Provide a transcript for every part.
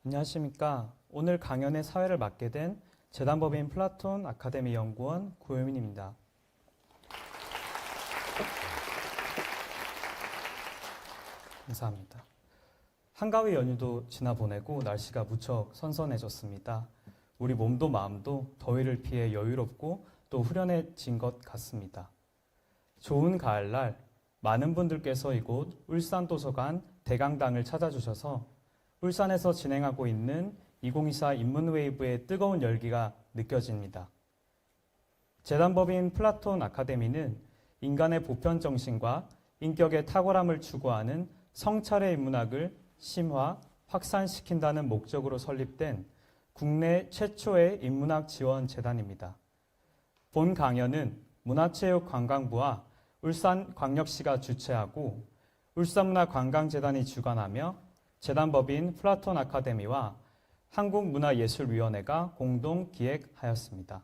안녕하십니까. 오늘 강연의 사회를 맡게 된 재단법인 플라톤 아카데미 연구원 고효민입니다. 감사합니다. 한가위 연휴도 지나보내고 날씨가 무척 선선해졌습니다. 우리 몸도 마음도 더위를 피해 여유롭고 또 후련해진 것 같습니다. 좋은 가을날 많은 분들께서 이곳 울산도서관 대강당을 찾아주셔서 울산에서 진행하고 있는 2024 인문웨이브의 뜨거운 열기가 느껴집니다. 재단법인 플라톤 아카데미는 인간의 보편 정신과 인격의 탁월함을 추구하는 성찰의 인문학을 심화, 확산시킨다는 목적으로 설립된 국내 최초의 인문학 지원 재단입니다. 본 강연은 문화체육관광부와 울산광역시가 주최하고 울산문화관광재단이 주관하며 재단법인 플라톤 아카데미와 한국문화예술위원회가 공동 기획하였습니다.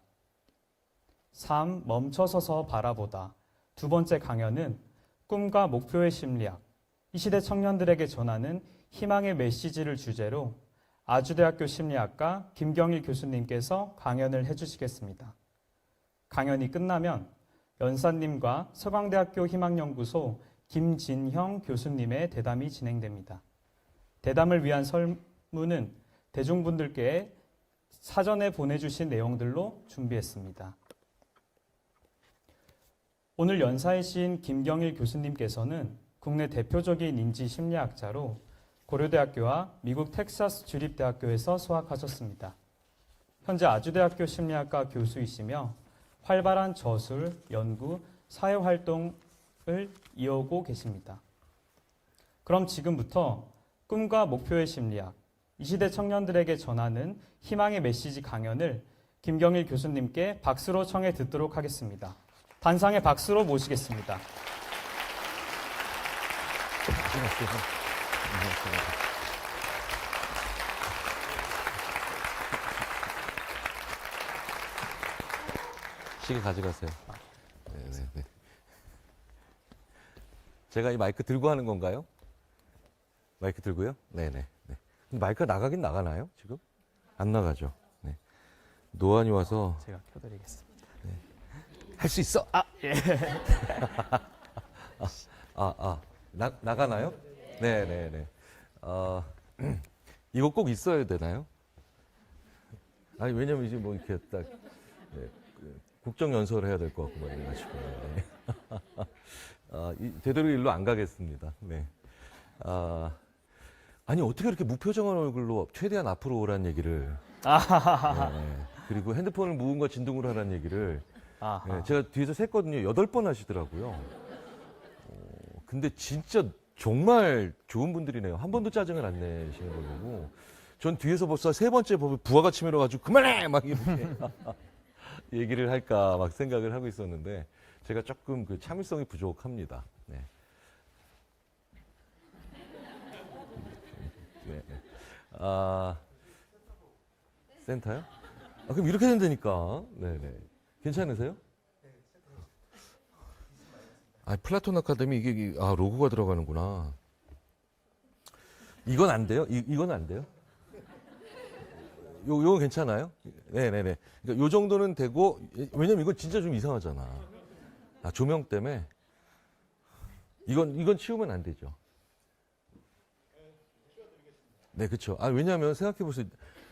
3. 멈춰서서 바라보다. 두 번째 강연은 꿈과 목표의 심리학, 이 시대 청년들에게 전하는 희망의 메시지를 주제로 아주대학교 심리학과 김경일 교수님께서 강연을 해주시겠습니다. 강연이 끝나면 연사님과 서강대학교 희망연구소 김진형 교수님의 대담이 진행됩니다. 대담을 위한 설문은 대중분들께 사전에 보내주신 내용들로 준비했습니다. 오늘 연사이신 김경일 교수님께서는 국내 대표적인 인지 심리학자로 고려대학교와 미국 텍사스 주립대학교에서 수학하셨습니다. 현재 아주대학교 심리학과 교수이시며 활발한 저술, 연구, 사회활동을 이어오고 계십니다. 그럼 지금부터 꿈과 목표의 심리학, 이 시대 청년들에게 전하는 희망의 메시지 강연을 김경일 교수님께 박수로 청해 듣도록 하겠습니다. 단상의 박수로 모시겠습니다. 시계 가져가세요. 네네네. 제가 이 마이크 들고 하는 건가요? 마이크 들고요? 네네. 네. 마이크가 나가긴 나가나요? 지금? 안 나가죠. 네. 노안이 와서. 제가 켜드리겠습니다. 네. 할 수 있어! 예. 나가나요? 네네네. 이거 꼭 있어야 되나요? 아니, 왜냐면 이제 뭐 이렇게 딱, 네, 국정연설을 해야 될 것 같고, 막 이래가지고. 네. 되도록 일로 안 가겠습니다. 네. 아니, 어떻게 이렇게 무표정한 얼굴로 최대한 앞으로 오라는 얘기를. 네. 그리고 핸드폰을 무음과 진동으로 하라는 얘기를. 네, 제가 뒤에서 셌거든요. 8번 하시더라고요. 근데 진짜 정말 좋은 분들이네요. 한 번도 짜증을 안 내시는 걸 보고. 전 뒤에서 벌써 3번째 부하가 치밀어가지고 그만해! 막 이렇게 얘기를 할까 막 생각을 하고 있었는데 제가 조금 그 참을성이 부족합니다. 네. 네. 센터요? 그럼 이렇게 된다니까. 네네. 괜찮으세요? 플라톤 아카데미 이게 로고가 들어가는구나. 이건 안 돼요? 이건 안 돼요? 요건 괜찮아요? 네네네. 그러니까 요 정도는 되고, 왜냐면 이건 진짜 좀 이상하잖아. 조명 때문에. 이건 치우면 안 되죠. 네, 그쵸. 왜냐면 생각해보세요.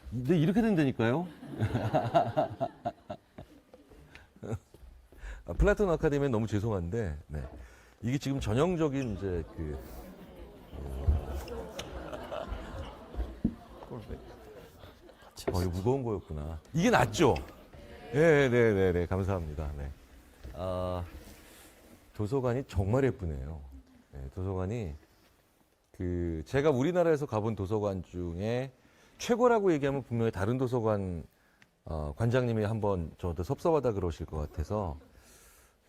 네, 이렇게 된다니까요? 플라톤 아카데미는 너무 죄송한데, 네. 이게 지금 전형적인 이제 이거 무거운 거였구나. 이게 낫죠? 네네네, 감사합니다. 네. 도서관이 정말 예쁘네요. 네, 도서관이, 제가 우리나라에서 가본 도서관 중에 최고라고 얘기하면 분명히 다른 도서관, 관장님이 한번 저한테 섭섭하다 그러실 것 같아서.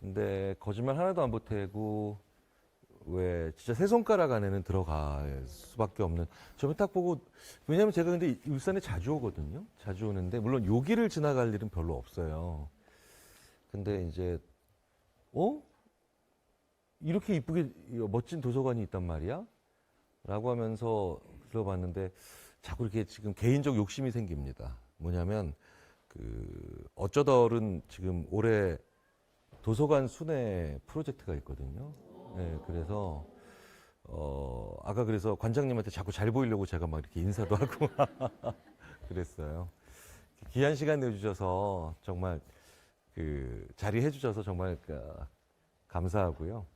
근데 거짓말 하나도 안 보태고 왜 진짜 세 손가락 안에는 들어갈 수밖에 없는. 저는 딱 보고, 왜냐면 제가 근데 울산에 자주 오거든요. 자주 오는데 물론 여기를 지나갈 일은 별로 없어요. 근데 이제 이렇게 이쁘게 멋진 도서관이 있단 말이야? 라고 하면서 들어봤는데 자꾸 이렇게 지금 개인적 욕심이 생깁니다. 뭐냐면 어쩌다얼은 지금 올해 도서관 순회 프로젝트가 있거든요. 네, 그래서 아까 그래서 관장님한테 자꾸 잘 보이려고 제가 막 이렇게 인사도 하고 그랬어요. 귀한 시간 내주셔서 정말 자리해 주셔서 정말 감사하고요.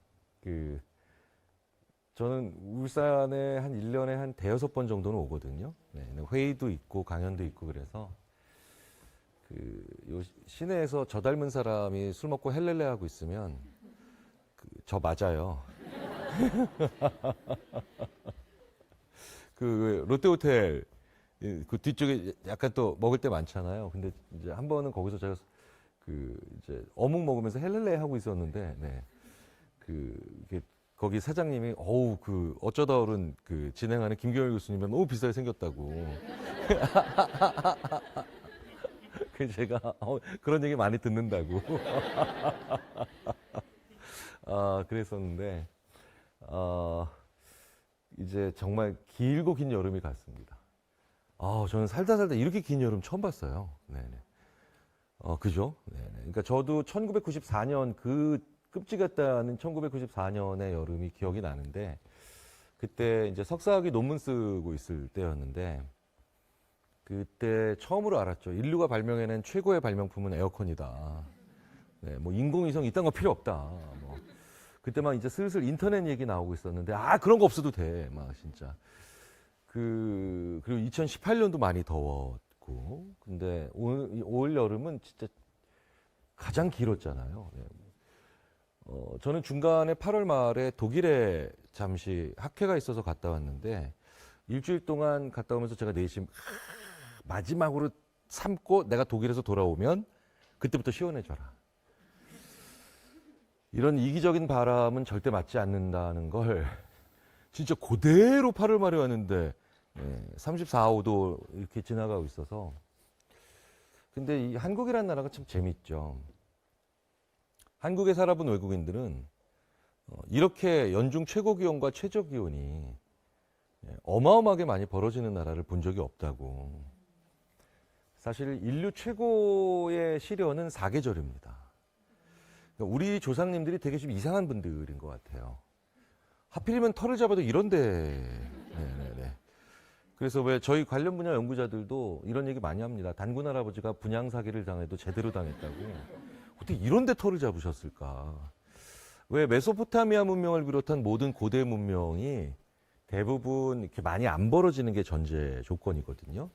저는 울산에 한 1년에 한 대여섯 번 정도는 오거든요. 네, 회의도 있고 강연도 있고 그래서 요 시내에서 저 닮은 사람이 술 먹고 헬렐레 하고 있으면 저 맞아요. 롯데호텔 그 뒤쪽에 약간 또 먹을 때 많잖아요. 근데 이제 한 번은 거기서 제가 이제 어묵 먹으면서 헬렐레 하고 있었는데, 네. 이게 거기 사장님이 어쩌다 어른 진행하는 김경일 교수님이랑 너무 비슷하게 생겼다고. 그래서 제가 그런 얘기 많이 듣는다고. 그랬었는데 이제 정말 길고 긴 여름이 갔습니다. 저는 살다 이렇게 긴 여름 처음 봤어요. 네네. 그죠? 네네. 그러니까 저도 1994년 끔찍했다는 1994년의 여름이 기억이 나는데 그때 이제 석사학위 논문 쓰고 있을 때였는데 그때 처음으로 알았죠. 인류가 발명해낸 최고의 발명품은 에어컨이다. 네, 뭐 인공위성 이딴 거 필요 없다. 뭐 그때 막 이제 슬슬 인터넷 얘기 나오고 있었는데 그런 거 없어도 돼. 막 진짜. 그리고 2018년도 많이 더웠고 근데 올 여름은 진짜 가장 길었잖아요. 네. 저는 중간에 8월 말에 독일에 잠시 학회가 있어서 갔다 왔는데 일주일 동안 갔다 오면서 제가 내심 마지막으로 참고 내가 독일에서 돌아오면 그때부터 시원해져라. 이런 이기적인 바람은 절대 맞지 않는다는 걸 진짜 그대로 8월 말에 왔는데 34, 5도 이렇게 지나가고 있어서 근데 이 한국이라는 나라가 참 재밌죠. 한국에 살아본 외국인들은 이렇게 연중 최고 기온과 최저 기온이 어마어마하게 많이 벌어지는 나라를 본 적이 없다고. 사실 인류 최고의 시련은 사계절입니다. 그러니까 우리 조상님들이 되게 좀 이상한 분들인 것 같아요. 하필이면 털을 잡아도 이런데. 네네네. 그래서 왜 저희 관련 분야 연구자들도 이런 얘기 많이 합니다. 단군 할아버지가 분양 사기를 당해도 제대로 당했다고. 어떻게 이런데 털을 잡으셨을까? 왜 메소포타미아 문명을 비롯한 모든 고대 문명이 대부분 이렇게 많이 안 벌어지는 게 전제 조건이거든요.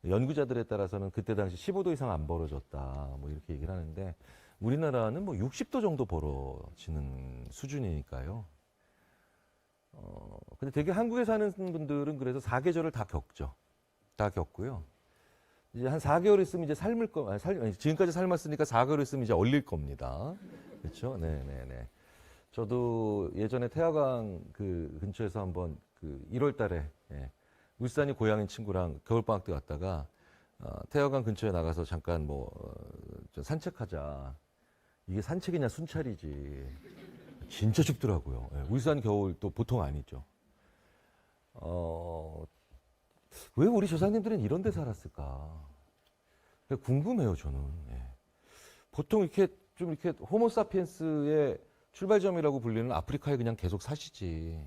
연구자들에 따라서는 그때 당시 15도 이상 안 벌어졌다. 뭐 이렇게 얘기를 하는데 우리나라는 뭐 60도 정도 벌어지는 수준이니까요. 근데 되게 한국에 사는 분들은 그래서 사계절을 다 겪죠. 다 겪고요. 이제 한 4개월 있으면 이제 지금까지 삶았으니까 4개월 있으면 이제 얼릴 겁니다. 그렇죠? 네네네. 저도 예전에 태화강 근처에서 한번 1월 달에 울산이 고향인 친구랑 겨울방학 때 왔다가 태화강 근처에 나가서 잠깐 좀 산책하자. 이게 산책이냐 순찰이지. 진짜 춥더라고요. 울산 겨울 또 보통 아니죠. 왜 우리 조상님들은 이런 데 살았을까? 궁금해요, 저는. 보통 이렇게 호모사피엔스의 출발점이라고 불리는 아프리카에 그냥 계속 사시지.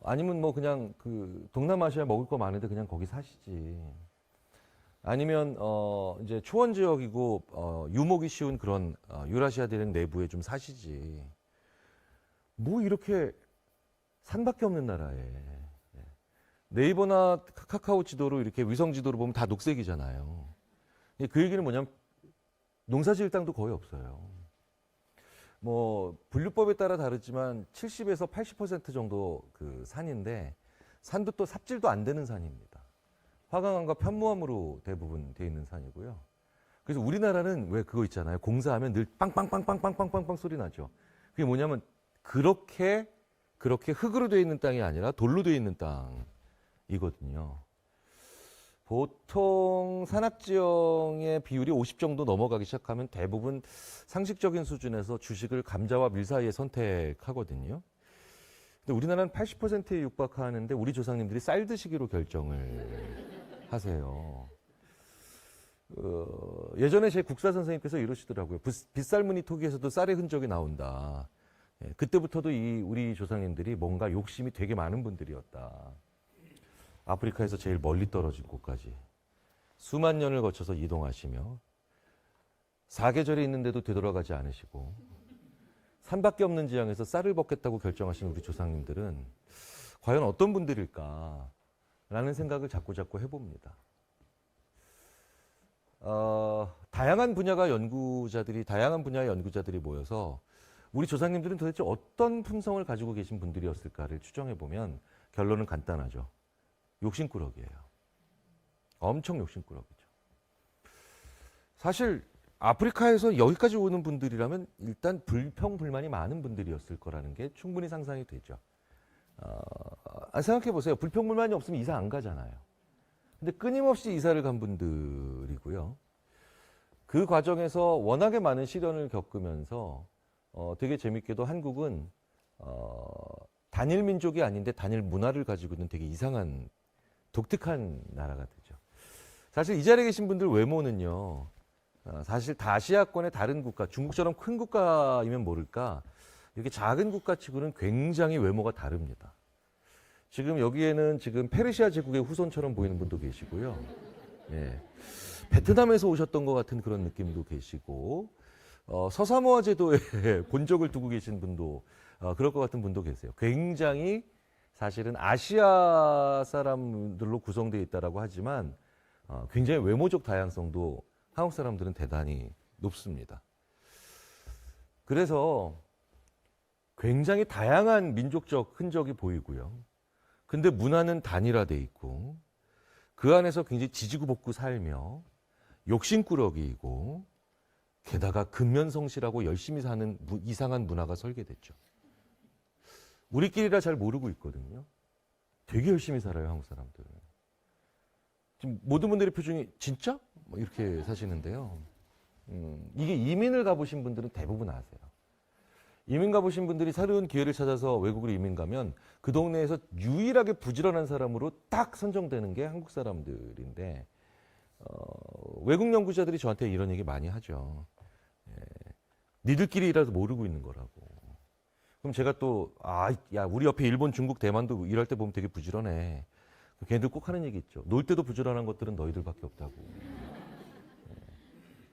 아니면 뭐 그냥 동남아시아에 먹을 거 많은데 그냥 거기 사시지. 아니면 이제 초원 지역이고 유목이 쉬운 그런 유라시아 대륙 내부에 좀 사시지. 뭐 이렇게 산밖에 없는 나라에 네이버나 카카오 지도로 이렇게 위성 지도로 보면 다 녹색이잖아요. 그 얘기는 뭐냐면 농사 지을 땅도 거의 없어요. 뭐 분류법에 따라 다르지만 70에서 80% 정도 산인데 산도 또 삽질도 안 되는 산입니다. 화강암과 편무암으로 대부분 돼 있는 산이고요. 그래서 우리나라는 왜 그거 있잖아요. 공사하면 늘 빵빵빵빵빵빵빵빵 소리 나죠. 그게 뭐냐면 그렇게 흙으로 돼 있는 땅이 아니라 돌로 돼 있는 땅이거든요. 보통 산악지형의 비율이 50 정도 넘어가기 시작하면 대부분 상식적인 수준에서 주식을 감자와 밀 사이에 선택하거든요. 근데 우리나라는 80%에 육박하는데 우리 조상님들이 쌀 드시기로 결정을 하세요. 예전에 제 국사 선생님께서 이러시더라고요. 빗살무늬 토기에서도 쌀의 흔적이 나온다. 예, 그때부터도 우리 조상님들이 뭔가 욕심이 되게 많은 분들이었다. 아프리카에서 제일 멀리 떨어진 곳까지 수만 년을 거쳐서 이동하시며 사계절이 있는데도 되돌아가지 않으시고 산밖에 없는 지형에서 쌀을 벗겠다고 결정하신 우리 조상님들은 과연 어떤 분들일까 라는 생각을 자꾸 해봅니다. 다양한 분야의 연구자들이 모여서 우리 조상님들은 도대체 어떤 품성을 가지고 계신 분들이었을까를 추정해보면 결론은 간단하죠. 욕심꾸러기예요. 엄청 욕심꾸러기죠. 사실 아프리카에서 여기까지 오는 분들이라면 일단 불평불만이 많은 분들이었을 거라는 게 충분히 상상이 되죠. 생각해보세요. 불평불만이 없으면 이사 안 가잖아요. 근데 끊임없이 이사를 간 분들이고요. 그 과정에서 워낙에 많은 시련을 겪으면서 되게 재밌게도 한국은 단일 민족이 아닌데 단일 문화를 가지고 있는 되게 이상한 독특한 나라가 되죠. 사실 이 자리에 계신 분들 외모는요. 사실 다시아권의 다른 국가, 중국처럼 큰 국가이면 모를까 이렇게 작은 국가치고는 굉장히 외모가 다릅니다. 지금 여기에는 지금 페르시아 제국의 후손처럼 보이는 분도 계시고요. 예. 베트남에서 오셨던 것 같은 그런 느낌도 계시고 서사모아 제도에 본적을 두고 계신 분도 그럴 것 같은 분도 계세요. 굉장히 사실은 아시아 사람들로 구성되어 있다라고 하지만 굉장히 외모적 다양성도 한국 사람들은 대단히 높습니다. 그래서 굉장히 다양한 민족적 흔적이 보이고요. 근데 문화는 단일화돼 있고 그 안에서 굉장히 지지고 볶고 살며 욕심꾸러기이고 게다가 근면성실하고 열심히 사는 이상한 문화가 설계됐죠. 우리끼리라 잘 모르고 있거든요. 되게 열심히 살아요, 한국 사람들은. 지금 모든 분들의 표정이 진짜? 뭐 이렇게 사시는데요. 이게 이민을 가보신 분들은 대부분 아세요. 이민 가보신 분들이 새로운 기회를 찾아서 외국으로 이민 가면 그 동네에서 유일하게 부지런한 사람으로 딱 선정되는 게 한국 사람들인데 외국 연구자들이 저한테 이런 얘기 많이 하죠. 니들끼리라도 모르고 있는 거라고. 그럼 제가 또 야 우리 옆에 일본, 중국, 대만도 일할 때 보면 되게 부지런해. 걔네들 꼭 하는 얘기 있죠. 놀 때도 부지런한 것들은 너희들밖에 없다고.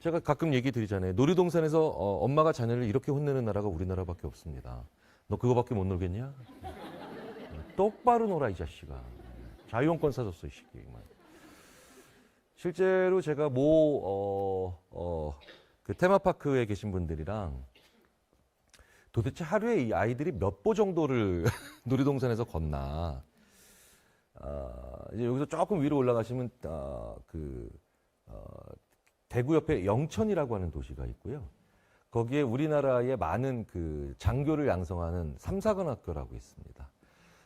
제가 가끔 얘기 드리잖아요. 놀이동산에서 엄마가 자녀를 이렇게 혼내는 나라가 우리나라밖에 없습니다. 너 그거밖에 못 놀겠냐? 똑바로 놀아 이 자식아. 자유용권 사줬어 이 새끼. 실제로 제가 그 테마파크에 계신 분들이랑 도대체 하루에 이 아이들이 몇 보 정도를 놀이동산에서 걷나. 이제 여기서 조금 위로 올라가시면 대구 옆에 영천이라고 하는 도시가 있고요. 거기에 우리나라의 많은 그 장교를 양성하는 삼사관학교라고 있습니다.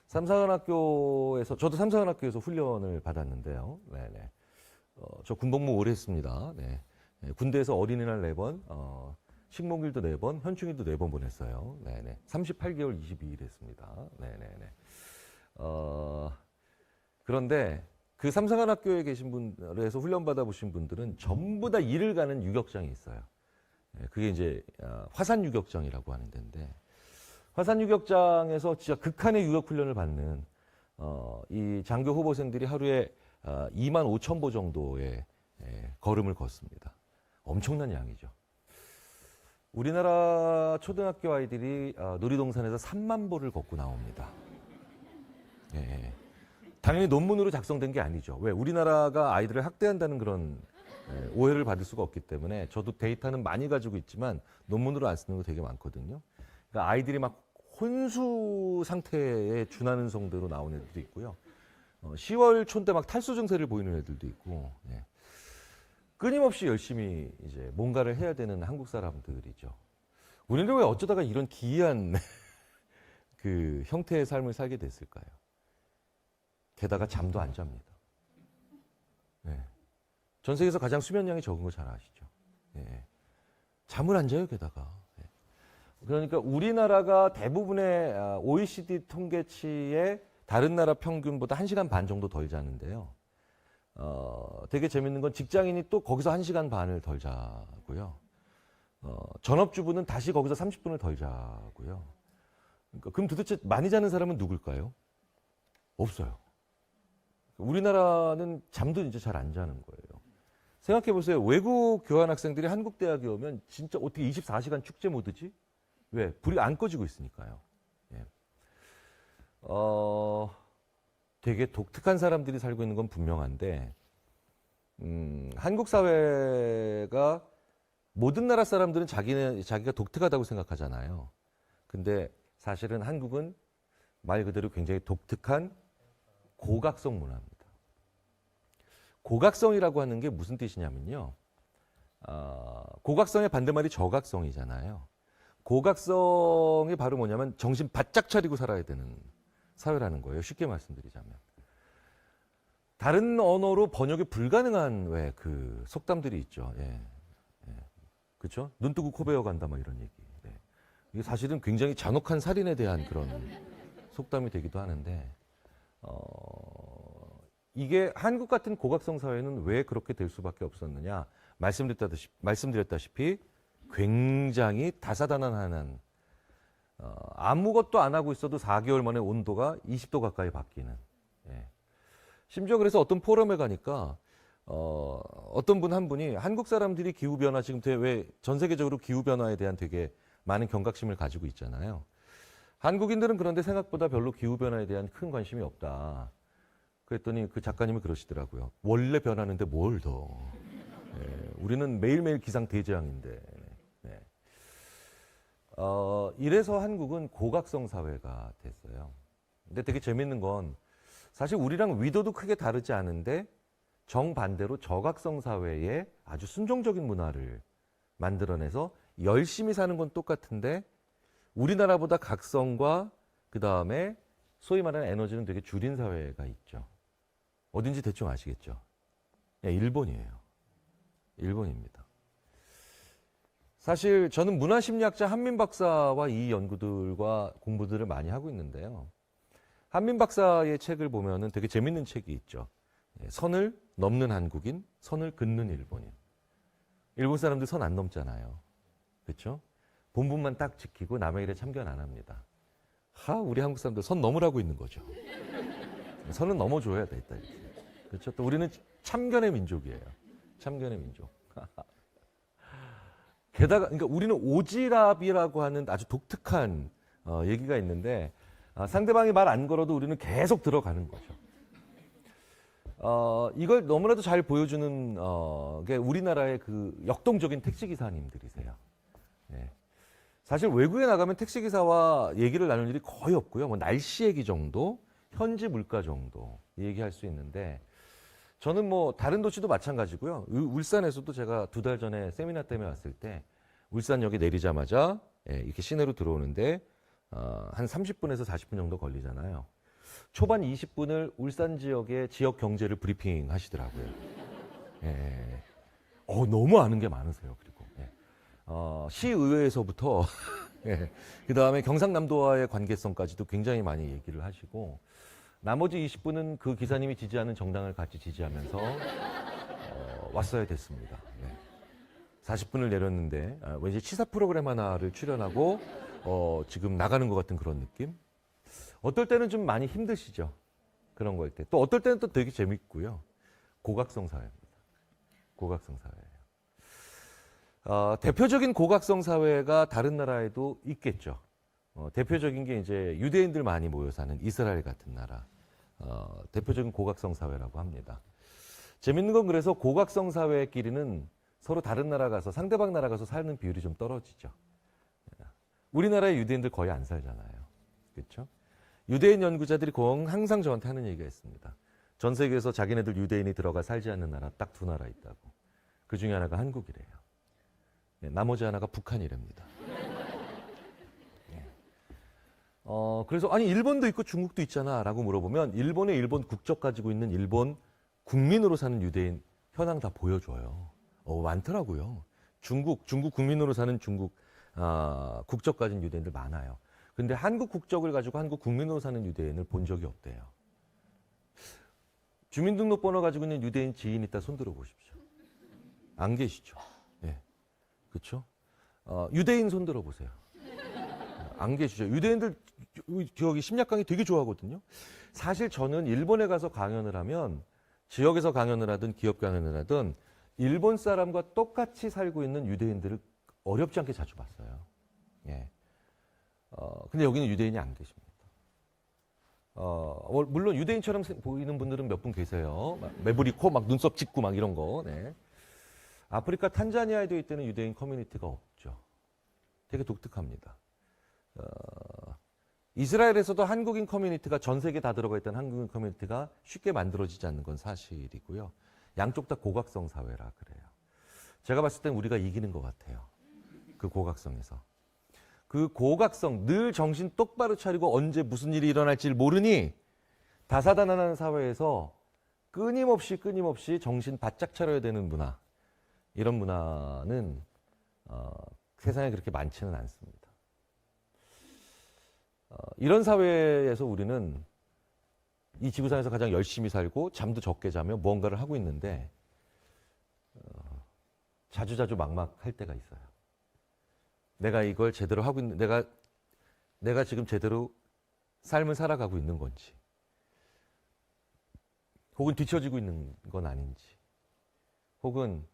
삼사관학교에서 저도 삼사관학교에서 훈련을 받았는데요. 네네. 저 군복무 오래 했습니다. 네. 군대에서 어린이날 4번, 식목일도 4번, 현충일도 4번 보냈어요. 네네. 38개월 22일 했습니다. 네네네. 그런데 그 삼사관학교에 계신 분들에서 훈련받아 보신 분들은 전부 다 일을 가는 유격장이 있어요. 그게 이제 화산 유격장이라고 하는 데인데 화산 유격장에서 진짜 극한의 유격 훈련을 받는 이 장교 후보생들이 하루에 2만 5천 보 정도의 걸음을 걷습니다. 엄청난 양이죠. 우리나라 초등학교 아이들이 놀이동산에서 3만 보를 걷고 나옵니다. 예. 당연히 논문으로 작성된 게 아니죠. 왜? 우리나라가 아이들을 학대한다는 그런 오해를 받을 수가 없기 때문에 저도 데이터는 많이 가지고 있지만 논문으로 안 쓰는 거 되게 많거든요. 그러니까 아이들이 막 혼수 상태에 준하는 성대로 나오는 애들도 있고요. 10월 초 때 막 탈수 증세를 보이는 애들도 있고, 예. 끊임없이 열심히 이제 뭔가를 해야 되는 한국 사람들이죠. 우리는 왜 어쩌다가 이런 기이한 그 형태의 삶을 살게 됐을까요? 게다가 잠도 안 잡니다. 네. 전 세계에서 가장 수면량이 적은 거 잘 아시죠? 네. 잠을 안 자요, 게다가. 네. 그러니까 우리나라가 대부분의 OECD 통계치의 다른 나라 평균보다 1시간 반 정도 덜 자는데요. 되게 재밌는 건 직장인이 또 거기서 1시간 반을 덜 자고요. 전업주부는 다시 거기서 30분을 덜 자고요. 그러니까 그럼 도대체 많이 자는 사람은 누굴까요? 없어요. 우리나라는 잠도 이제 잘 안 자는 거예요. 생각해 보세요. 외국 교환 학생들이 한국 대학에 오면 진짜 어떻게 24시간 축제 모드지? 왜? 불이 안 꺼지고 있으니까요. 예. 되게 독특한 사람들이 살고 있는 건 분명한데, 한국 사회가 모든 나라 사람들은 자기가 독특하다고 생각하잖아요. 근데 사실은 한국은 말 그대로 굉장히 독특한 고각성 문화입니다. 고각성이라고 하는 게 무슨 뜻이냐면요. 고각성의 반대말이 저각성이잖아요. 고각성이 바로 뭐냐면 정신 바짝 차리고 살아야 되는 사회라는 거예요. 쉽게 말씀드리자면. 다른 언어로 번역이 불가능한 왜 그 속담들이 있죠. 예. 그렇죠? 눈 뜨고 코 베어 간다 뭐 이런 얘기. 네. 이게 사실은 굉장히 잔혹한 살인에 대한 그런 속담이 되기도 하는데 이게 한국 같은 고각성 사회는 왜 그렇게 될 수밖에 없었느냐? 말씀드렸다시피 굉장히 다사다난한 아무것도 안 하고 있어도 4개월 만에 온도가 20도 가까이 바뀌는. 예. 심지어 그래서 어떤 포럼에 가니까 어떤 분 한 분이 한국 사람들이 기후변화 지금 왜 전 세계적으로 기후변화에 대한 되게 많은 경각심을 가지고 있잖아요. 한국인들은 그런데 생각보다 별로 기후변화에 대한 큰 관심이 없다. 그랬더니 그 작가님이 그러시더라고요. 원래 변하는데 뭘 더. 예, 우리는 매일매일 기상대재앙인데. 네. 이래서 한국은 고각성 사회가 됐어요. 근데 되게 재밌는 건 사실 우리랑 위도도 크게 다르지 않은데 정반대로 저각성 사회에 아주 순종적인 문화를 만들어내서 열심히 사는 건 똑같은데 우리나라보다 각성과 그 다음에 소위 말하는 에너지는 되게 줄인 사회가 있죠. 어딘지 대충 아시겠죠? 예, 일본이에요. 일본입니다. 사실 저는 문화심리학자 한민 박사와 이 연구들과 공부들을 많이 하고 있는데요. 한민 박사의 책을 보면은 되게 재밌는 책이 있죠. 선을 넘는 한국인, 선을 긋는 일본인. 일본 사람들 선 안 넘잖아요. 그렇죠? 본분만 딱 지키고 남의 일에 참견 안 합니다. 우리 한국 사람들 선 넘으라고 있는 거죠. 선은 넘어줘야 돼, 일단. 그렇죠? 또 우리는 참견의 민족이에요. 참견의 민족. 게다가, 그러니까 우리는 오지랖이라고 하는 아주 독특한 얘기가 있는데, 상대방이 말 안 걸어도 우리는 계속 들어가는 거죠. 이걸 너무나도 잘 보여주는 게 우리나라의 그 역동적인 택시기사님들이세요. 네. 사실 외국에 나가면 택시기사와 얘기를 나눌 일이 거의 없고요. 뭐 날씨 얘기 정도, 현지 물가 정도 얘기할 수 있는데 저는 뭐 다른 도시도 마찬가지고요. 울산에서도 제가 2달 전에 세미나 때문에 왔을 때 울산역에 내리자마자 이렇게 시내로 들어오는데 한 30분에서 40분 정도 걸리잖아요. 초반 20분을 울산 지역의 지역 경제를 브리핑 하시더라고요. 너무 아는 게 많으세요. 그리고 시의회에서부터 그 다음에 경상남도와의 관계성까지도 굉장히 많이 얘기를 하시고 나머지 20분은 그 기사님이 지지하는 정당을 같이 지지하면서 왔어야 됐습니다. 40분을 내렸는데 왠지 시사 프로그램 하나를 출연하고 지금 나가는 것 같은 그런 느낌? 어떨 때는 좀 많이 힘드시죠. 그런 거 할 때. 또 어떨 때는 또 되게 재밌고요. 고각성 사회입니다. 고각성 사회예요. 대표적인 고각성 사회가 다른 나라에도 있겠죠. 대표적인 게 이제 유대인들 많이 모여 사는 이스라엘 같은 나라. 대표적인 고각성 사회라고 합니다. 재밌는 건 그래서 고각성 사회끼리는 서로 다른 나라 가서 상대방 나라 가서 사는 비율이 좀 떨어지죠. 우리나라의 유대인들 거의 안 살잖아요. 그렇죠? 유대인 연구자들이 항상 저한테 하는 얘기가 있습니다. 전 세계에서 자기네들 유대인이 들어가 살지 않는 나라 딱 2나라 있다고. 그 중에 하나가 한국이래요. 나머지 하나가 북한이랍니다. 그래서 아니 일본도 있고 중국도 있잖아 라고 물어보면 일본의 일본 국적 가지고 있는 일본 국민으로 사는 유대인 현황 다 보여줘요. 많더라고요. 중국 국민으로 사는 중국 국적 가진 유대인들 많아요. 근데 한국 국적을 가지고 한국 국민으로 사는 유대인을 본 적이 없대요. 주민등록번호 가지고 있는 유대인 지인 있다 손 들어 보십시오. 안 계시죠? 네. 그렇죠? 유대인 손 들어 보세요. 안 계시죠? 유대인들 저기 심리학 강의 되게 좋아하거든요. 사실 저는 일본에 가서 강연을 하면 지역에서 강연을 하든 기업 강연을 하든 일본 사람과 똑같이 살고 있는 유대인들을 어렵지 않게 자주 봤어요. 예. 근데 여기는 유대인이 안 계십니다. 물론 유대인처럼 보이는 분들은 몇 분 계세요. 매부리코, 막 눈썹 짚고 막 이런 거. 네. 아프리카 탄자니아에도 있다는 유대인 커뮤니티가 없죠. 되게 독특합니다. 이스라엘에서도 한국인 커뮤니티가 전 세계 다 들어가 있던 한국인 커뮤니티가 쉽게 만들어지지 않는 건 사실이고요. 양쪽 다 고각성 사회라 그래요. 제가 봤을 땐 우리가 이기는 것 같아요. 그 고각성에서. 그 고각성, 늘 정신 똑바로 차리고 언제 무슨 일이 일어날지 모르니 다사다난한 사회에서 끊임없이 정신 바짝 차려야 되는 문화. 이런 문화는 세상에 그렇게 많지는 않습니다. 이런 사회에서 우리는 이 지구상에서 가장 열심히 살고 잠도 적게 자며 무언가를 하고 있는데 자주자주 막막할 때가 있어요. 내가 이걸 제대로 하고 있는, 내가 지금 제대로 삶을 살아가고 있는 건지, 혹은 뒤처지고 있는 건 아닌지, 혹은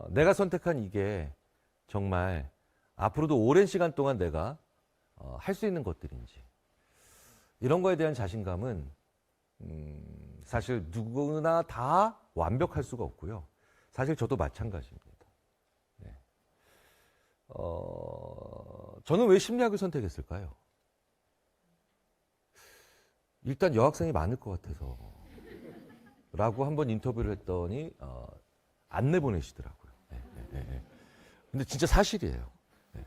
내가 선택한 이게 정말 앞으로도 오랜 시간 동안 내가 할 수 있는 것들인지, 이런 거에 대한 자신감은 사실 누구나 다 완벽할 수가 없고요. 사실 저도 마찬가지입니다. 네. 저는 왜 심리학을 선택했을까요? 일단 여학생이 많을 것 같아서 라고 한번 인터뷰를 했더니 안 내보내시더라고요. 네. 근데 진짜 사실이에요. 네.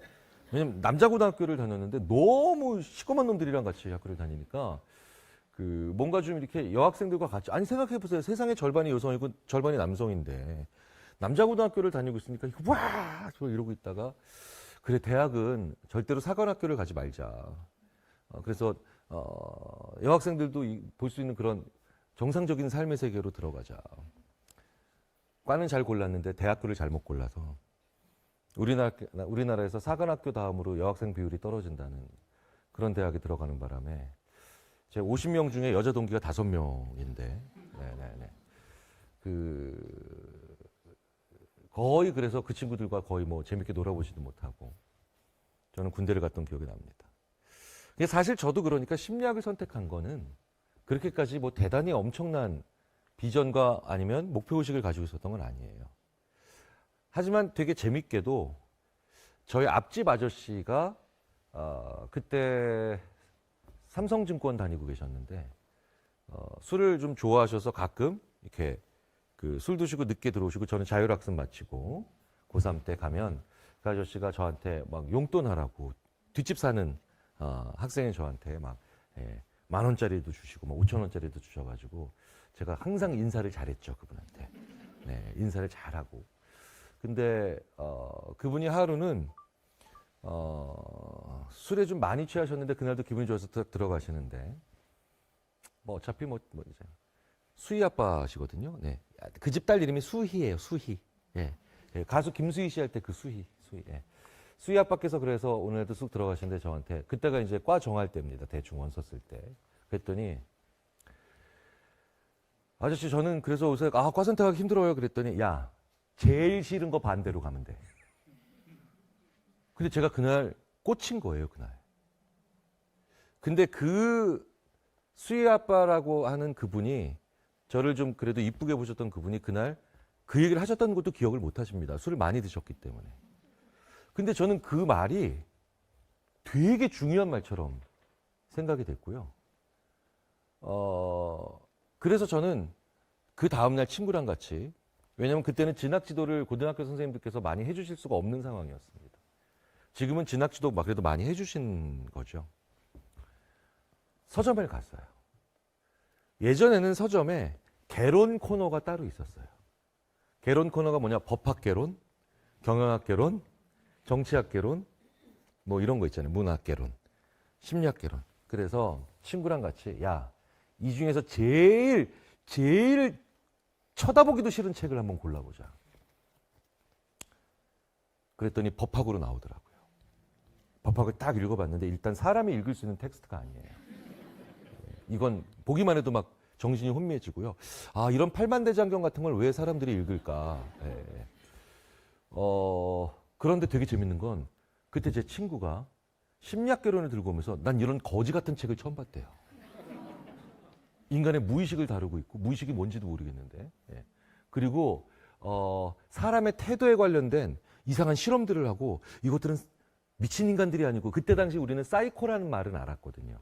왜냐면 남자 고등학교를 다녔는데 너무 시꺼먼 놈들이랑 같이 학교를 다니니까 뭔가 좀 이렇게 여학생들과 같이, 아니 생각해보세요. 세상의 절반이 여성이고 절반이 남성인데 남자 고등학교를 다니고 있으니까 와 이러고 있다가, 그래 대학은 절대로 사관학교를 가지 말자. 그래서 여학생들도 볼 수 있는 그런 정상적인 삶의 세계로 들어가자. 과는 잘 골랐는데 대학교를 잘못 골라서 우리나라에서 사관학교 다음으로 여학생 비율이 떨어진다는 그런 대학에 들어가는 바람에 제 50명 중에 여자 동기가 5명인데, 거의 그래서 그 친구들과 거의 뭐 재밌게 놀아보지도 못하고 저는 군대를 갔던 기억이 납니다. 근데 사실 저도 그러니까 심리학을 선택한 거는 그렇게까지 뭐 대단히 엄청난 비전과 아니면 목표의식을 가지고 있었던 건 아니에요. 하지만 되게 재밌게도 저희 앞집 아저씨가 그때 삼성증권 다니고 계셨는데 술을 좀 좋아하셔서 가끔 이렇게 술 드시고 늦게 들어오시고, 저는 자율학습 마치고 고3 때 가면 그 아저씨가 저한테 막 용돈 하라고, 뒷집 사는 학생인 저한테 막 10,000원짜리도 주시고 막 5,000원짜리도 주셔가지고 제가 항상 인사를 잘했죠, 그분한테. 네, 인사를 잘하고. 근데 그분이 하루는 술에 좀 많이 취하셨는데 그날도 기분이 좋아서 들어가시는데, 뭐 어차피 이제 수희 아빠시거든요. 네. 그 집 딸 이름이 수희예요. 수희. 예. 가수 김수희 씨 할 때 그 수희. 예. 수희 아빠께서 그래서 오늘도 쑥 들어가시는데 저한테, 그때가 이제 과 정할 때입니다. 대충 원 썼을 때. 그랬더니 아저씨 저는 그래서 요새 과 선택하기 힘들어요. 그랬더니 야, 제일 싫은 거 반대로 가면 돼. 근데 제가 그날 꽂힌 거예요, 그날. 근데 그 수희 아빠라고 하는 그분이, 저를 좀 그래도 이쁘게 보셨던 그분이 그날 그 얘기를 하셨다는 것도 기억을 못 하십니다. 술을 많이 드셨기 때문에. 근데 저는 그 말이 되게 중요한 말처럼 생각이 됐고요. 그래서 저는 그 다음날 친구랑 같이, 왜냐면 그때는 진학지도를 고등학교 선생님들께서 많이 해주실 수가 없는 상황이었습니다. 지금은 진학지도 막 그래도 많이 해주신 거죠. 서점을 갔어요. 예전에는 서점에 개론 코너가 따로 있었어요. 개론 코너가 뭐냐? 법학 개론, 경영학 개론, 정치학 개론, 뭐 이런 거 있잖아요. 문학개론, 심리학개론. 그래서 친구랑 같이 야, 이 중에서 제일 쳐다보기도 싫은 책을 한번 골라보자. 그랬더니 법학으로 나오더라고요. 법학을 딱 읽어봤는데 일단 사람이 읽을 수 있는 텍스트가 아니에요. 이건 보기만 해도 막 정신이 혼미해지고요. 아, 이런 팔만대장경 같은 걸 왜 사람들이 읽을까. 예. 그런데 되게 재밌는 건 그때 제 친구가 심리학개론을 들고 오면서 난 이런 거지 같은 책을 처음 봤대요. 인간의 무의식을 다루고 있고 무의식이 뭔지도 모르겠는데. 예. 그리고 사람의 태도에 관련된 이상한 실험들을 하고 이것들은 미친 인간들이 아니고 그때 당시 우리는 사이코라는 말은 알았거든요.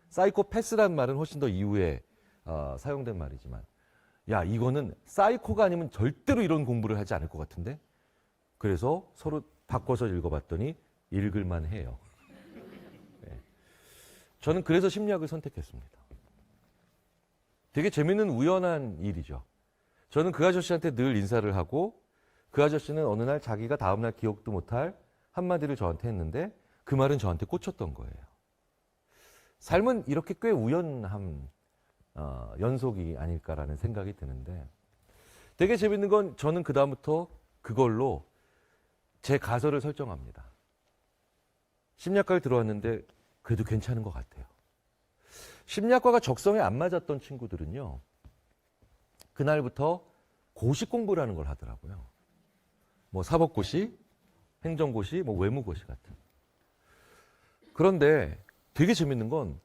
사이코패스라는 말은 훨씬 더 이후에 사용된 말이지만 야, 이거는 사이코가 아니면 절대로 이런 공부를 하지 않을 것 같은데 그래서 서로 바꿔서 읽어봤더니 읽을만 해요. 네. 저는 그래서 심리학을 선택했습니다. 되게 재밌는 우연한 일이죠. 저는 그 아저씨한테 늘 인사를 하고 그 아저씨는 어느 날 자기가 다음날 기억도 못할 한마디를 저한테 했는데 그 말은 저한테 꽂혔던 거예요. 삶은 이렇게 꽤 우연한 연속이 아닐까라는 생각이 드는데 되게 재밌는 건 저는 그 다음부터 그걸로 제 가설을 설정합니다. 심리학과를 들어왔는데 그래도 괜찮은 것 같아요. 심리학과가 적성에 안 맞았던 친구들은요. 그날부터 고시 공부를 하는 걸 하더라고요. 뭐 사법고시, 행정고시, 뭐 외무고시 같은. 그런데 되게 재밌는 건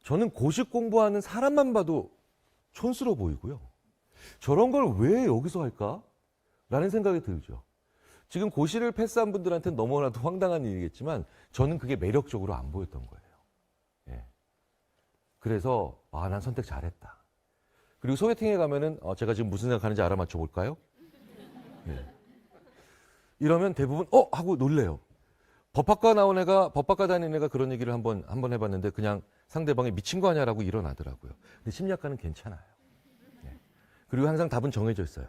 저는 고시 공부하는 사람만 봐도 촌스러워 보이고요. 저런 걸 왜 여기서 할까? 라는 생각이 들죠. 지금 고시를 패스한 분들한테는 너무나도 황당한 일이겠지만 저는 그게 매력적으로 안 보였던 거예요. 예. 그래서 난 선택 잘했다. 그리고 소개팅에 가면은 제가 지금 무슨 생각하는지 알아맞혀 볼까요? 예. 이러면 대부분 하고 놀래요. 법학과 나온 애가 법학과 다니는 애가 그런 얘기를 한번 해봤는데 그냥 상대방이 미친 거 아냐라고 일어나더라고요. 근데 심리학과는 괜찮아요. 예. 그리고 항상 답은 정해져 있어요.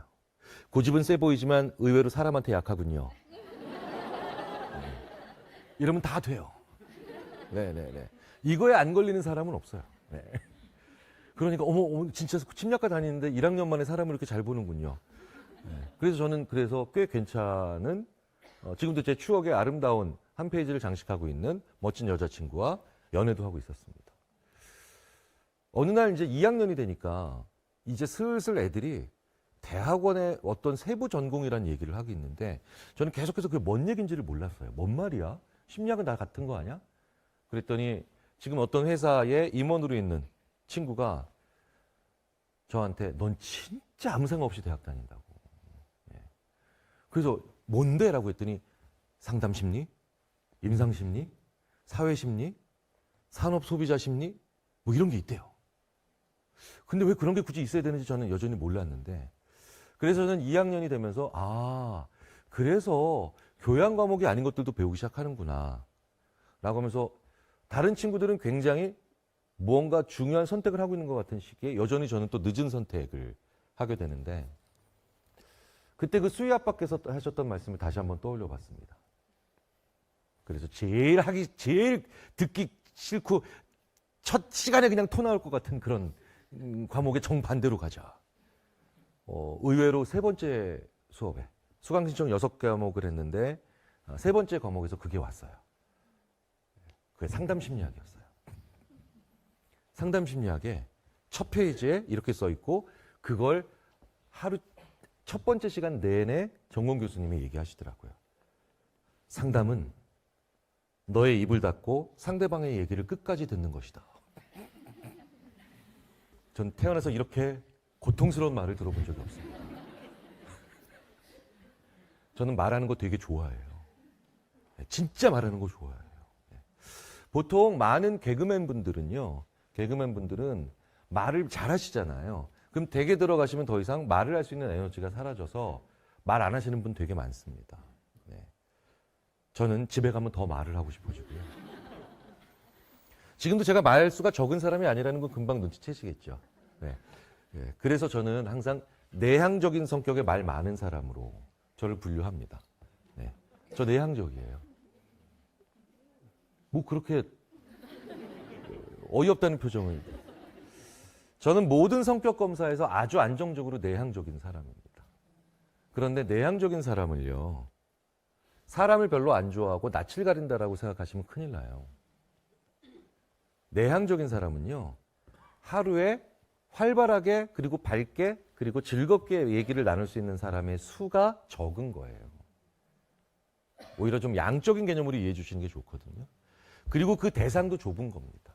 고집은 세 보이지만 의외로 사람한테 약하군요. 이러면 다 돼요. 네네네. 이거에 안 걸리는 사람은 없어요. 네. 그러니까 어머 진짜 심리학과 다니는데 1학년 만에 사람을 이렇게 잘 보는군요. 네. 그래서 저는 꽤 괜찮은 지금도 제 추억의 아름다운 한 페이지를 장식하고 있는 멋진 여자친구와 연애도 하고 있었습니다. 어느 날 이제 2학년이 되니까 이제 슬슬 애들이 대학원의 어떤 세부 전공이라는 얘기를 하고 있는데 저는 계속해서 그게 뭔 얘기인지를 몰랐어요. 뭔 말이야? 심리학은 다 같은 거 아니야? 그랬더니 지금 어떤 회사에 임원으로 있는 친구가 저한테 넌 진짜 아무 생각 없이 대학 다닌다고. 예. 그래서 뭔데? 라고 했더니 상담심리, 임상심리, 사회심리, 산업소비자심리 뭐 이런 게 있대요. 근데 왜 그런 게 굳이 있어야 되는지 저는 여전히 몰랐는데 그래서 저는 2학년이 되면서 그래서 교양 과목이 아닌 것들도 배우기 시작하는구나 라고 하면서 다른 친구들은 굉장히 무언가 중요한 선택을 하고 있는 것 같은 시기에 여전히 저는 또 늦은 선택을 하게 되는데 그때 그 수희 아빠께서 하셨던 말씀을 다시 한번 떠올려 봤습니다. 그래서 제일 듣기 싫고 첫 시간에 그냥 토 나올 것 같은 그런 과목의 정반대로 가자. 의외로 세 번째 수업에 수강 신청 6과목을 했는데 세 번째 과목에서 그게 왔어요. 그게 상담 심리학이었어요. 상담 심리학의 첫 페이지에 이렇게 써 있고 그걸 하루 첫 번째 시간 내내 전공 교수님이 얘기하시더라고요. 상담은 너의 입을 닫고 상대방의 얘기를 끝까지 듣는 것이다. 전 태어나서 이렇게 고통스러운 말을 들어본 적이 없습니다. 저는 말하는 거 되게 좋아해요. 진짜 말하는 거 좋아해요. 보통 많은 개그맨 분들은 말을 잘 하시잖아요. 그럼 댁에 들어가시면 더 이상 말을 할 수 있는 에너지가 사라져서 말 안 하시는 분 되게 많습니다. 네. 저는 집에 가면 더 말을 하고 싶어지고요. 지금도 제가 말수가 적은 사람이 아니라는 건 금방 눈치채시겠죠. 네. 네. 그래서 저는 항상 내향적인 성격의 말 많은 사람으로 저를 분류합니다. 네. 저 내향적이에요. 뭐 그렇게 어이없다는 표정을. 저는 모든 성격 검사에서 아주 안정적으로 내향적인 사람입니다. 그런데 내향적인 사람을요, 사람을 별로 안 좋아하고 낯을 가린다라고 생각하시면 큰일 나요. 내향적인 사람은요, 하루에 활발하게 그리고 밝게 그리고 즐겁게 얘기를 나눌 수 있는 사람의 수가 적은 거예요. 오히려 좀 양적인 개념으로 이해해 주시는 게 좋거든요. 그리고 그 대상도 좁은 겁니다.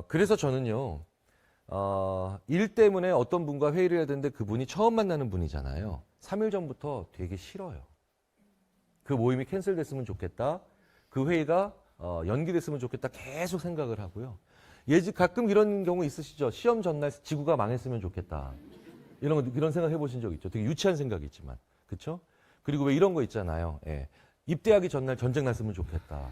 그래서 저는요, 일 때문에 어떤 분과 회의를 해야 되는데 그분이 처음 만나는 분이잖아요. 3일 전부터 되게 싫어요. 그 모임이 캔슬됐으면 좋겠다. 그 회의가 연기됐으면 좋겠다. 계속 생각을 하고요. 가끔 이런 경우 있으시죠? 시험 전날 지구가 망했으면 좋겠다. 이런 생각 해보신 적 있죠? 되게 유치한 생각이지만. 그쵸? 그리고 왜 이런 거 있잖아요. 예. 입대하기 전날 전쟁 났으면 좋겠다.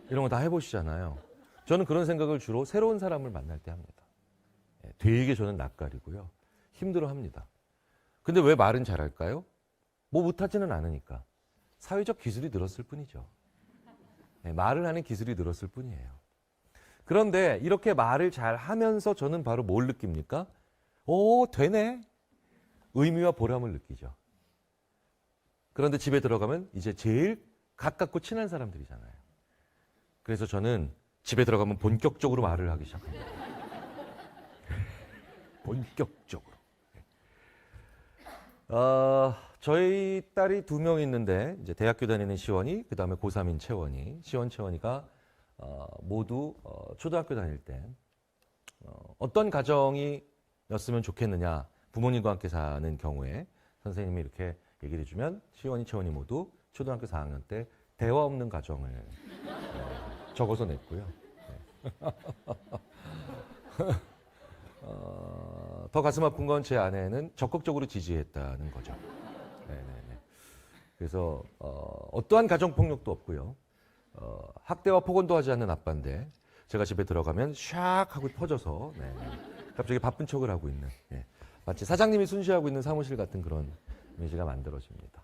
이런 거 다 해보시잖아요. 저는 그런 생각을 주로 새로운 사람을 만날 때 합니다. 예. 되게 저는 낯가리고요. 힘들어 합니다. 근데 왜 말은 잘할까요? 뭐 못하지는 않으니까. 사회적 기술이 늘었을 뿐이죠. 예. 말을 하는 기술이 늘었을 뿐이에요. 그런데 이렇게 말을 잘 하면서 저는 바로 뭘 느낍니까? 되네. 의미와 보람을 느끼죠. 그런데 집에 들어가면 이제 제일 가깝고 친한 사람들이잖아요. 그래서 저는 집에 들어가면 본격적으로 말을 하기 시작합니다. 본격적으로. 저희 딸이 2명 있는데 이제 대학교 다니는 시원이, 그 다음에 고3인 채원이, 시원 채원이가 모두 초등학교 다닐 때 어떤 가정이었으면 좋겠느냐, 부모님과 함께 사는 경우에 선생님이 이렇게 얘기를 해주면 시원이, 채원이 모두 초등학교 4학년 때 대화 없는 가정을 적어서 냈고요. 네. 더 가슴 아픈 건 제 아내는 적극적으로 지지했다는 거죠. 네네네. 그래서 어떠한 가정폭력도 없고요. 학대와 폭언도 하지 않는 아빠인데 제가 집에 들어가면 샥 하고 퍼져서 갑자기 바쁜 척을 하고 있는, 마치 사장님이 순시하고 있는 사무실 같은 그런 이미지가 만들어집니다.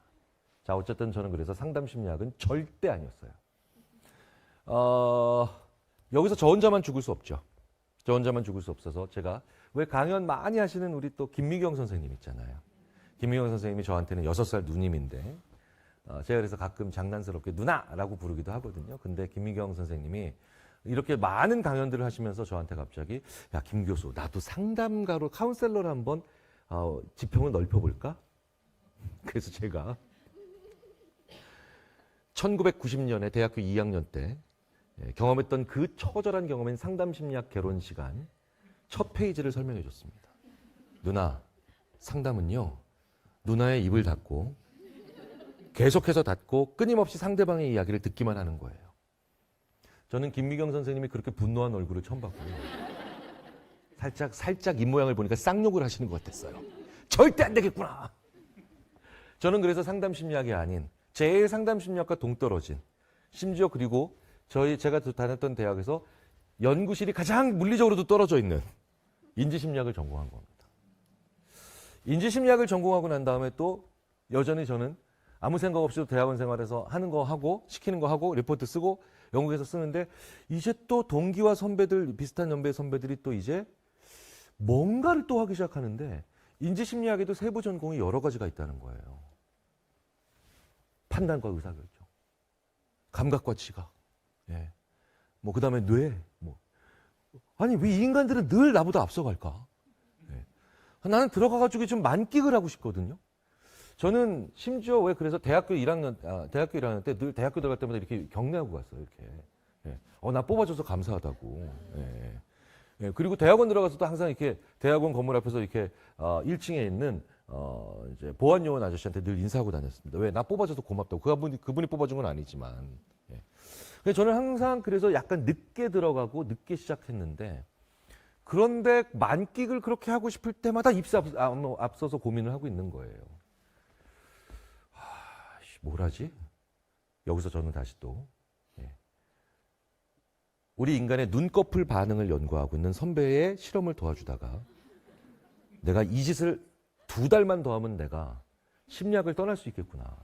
자, 어쨌든 저는 그래서 상담 심리학은 절대 아니었어요. 여기서 저 혼자만 죽을 수 없죠. 저 혼자만 죽을 수 없어서 제가 왜 강연 많이 하시는 우리 또 김미경 선생님 있잖아요. 김미경 선생님이 저한테는 6살 누님인데 제가 그래서 가끔 장난스럽게 누나라고 부르기도 하거든요. 근데 김미경 선생님이 이렇게 많은 강연들을 하시면서 저한테 갑자기 야, 김 교수, 나도 상담가로 카운셀러를 한번 지평을 넓혀볼까? 그래서 제가 1990년에 대학교 2학년 때 경험했던 그 처절한 경험인 상담심리학 개론 시간 첫 페이지를 설명해 줬습니다. 누나, 상담은요, 누나의 입을 닫고 계속해서 닫고 끊임없이 상대방의 이야기를 듣기만 하는 거예요. 저는 김미경 선생님이 그렇게 분노한 얼굴을 처음 봤고요. 살짝 입모양을 보니까 쌍욕을 하시는 것 같았어요. 절대 안 되겠구나. 저는 그래서 상담심리학이 아닌 제일 상담심리학과 동떨어진, 심지어 그리고 제가 다녔던 대학에서 연구실이 가장 물리적으로도 떨어져 있는 인지심리학을 전공한 겁니다. 인지심리학을 전공하고 난 다음에 또 여전히 저는 아무 생각 없이도 대학원 생활에서 하는 거 하고 시키는 거 하고 리포트 쓰고 영국에서 쓰는데 이제 또 동기와 선배들, 비슷한 연배의 선배들이 또 이제 뭔가를 또 하기 시작하는데 인지심리학에도 세부 전공이 여러 가지가 있다는 거예요. 판단과 의사결정, 감각과 지각, 뭐 그다음에 뇌, 아니 왜 이 인간들은 늘 나보다 앞서갈까? 나는 들어가가지고 좀 만끽을 하고 싶거든요. 저는 심지어 왜 그래서 대학교 1학년 때 늘 대학교 들어갈 때마다 이렇게 격려하고 갔어요. 이렇게. 나 뽑아줘서 감사하다고. 그리고 대학원 들어가서도 항상 이렇게 대학원 건물 앞에서 이렇게 1층에 있는 이제 보안요원 아저씨한테 늘 인사하고 다녔습니다. 왜? 나 뽑아줘서 고맙다고. 그분이 뽑아준 건 아니지만. 저는 항상 그래서 약간 늦게 들어가고 늦게 시작했는데 그런데 만끽을 그렇게 하고 싶을 때마다 입사 앞서서 고민을 하고 있는 거예요. 뭘 하지? 여기서 저는 다시 또 우리 인간의 눈꺼풀 반응을 연구하고 있는 선배의 실험을 도와주다가 내가 이 짓을 2달만 더 하면 내가 심리학을 떠날 수 있겠구나.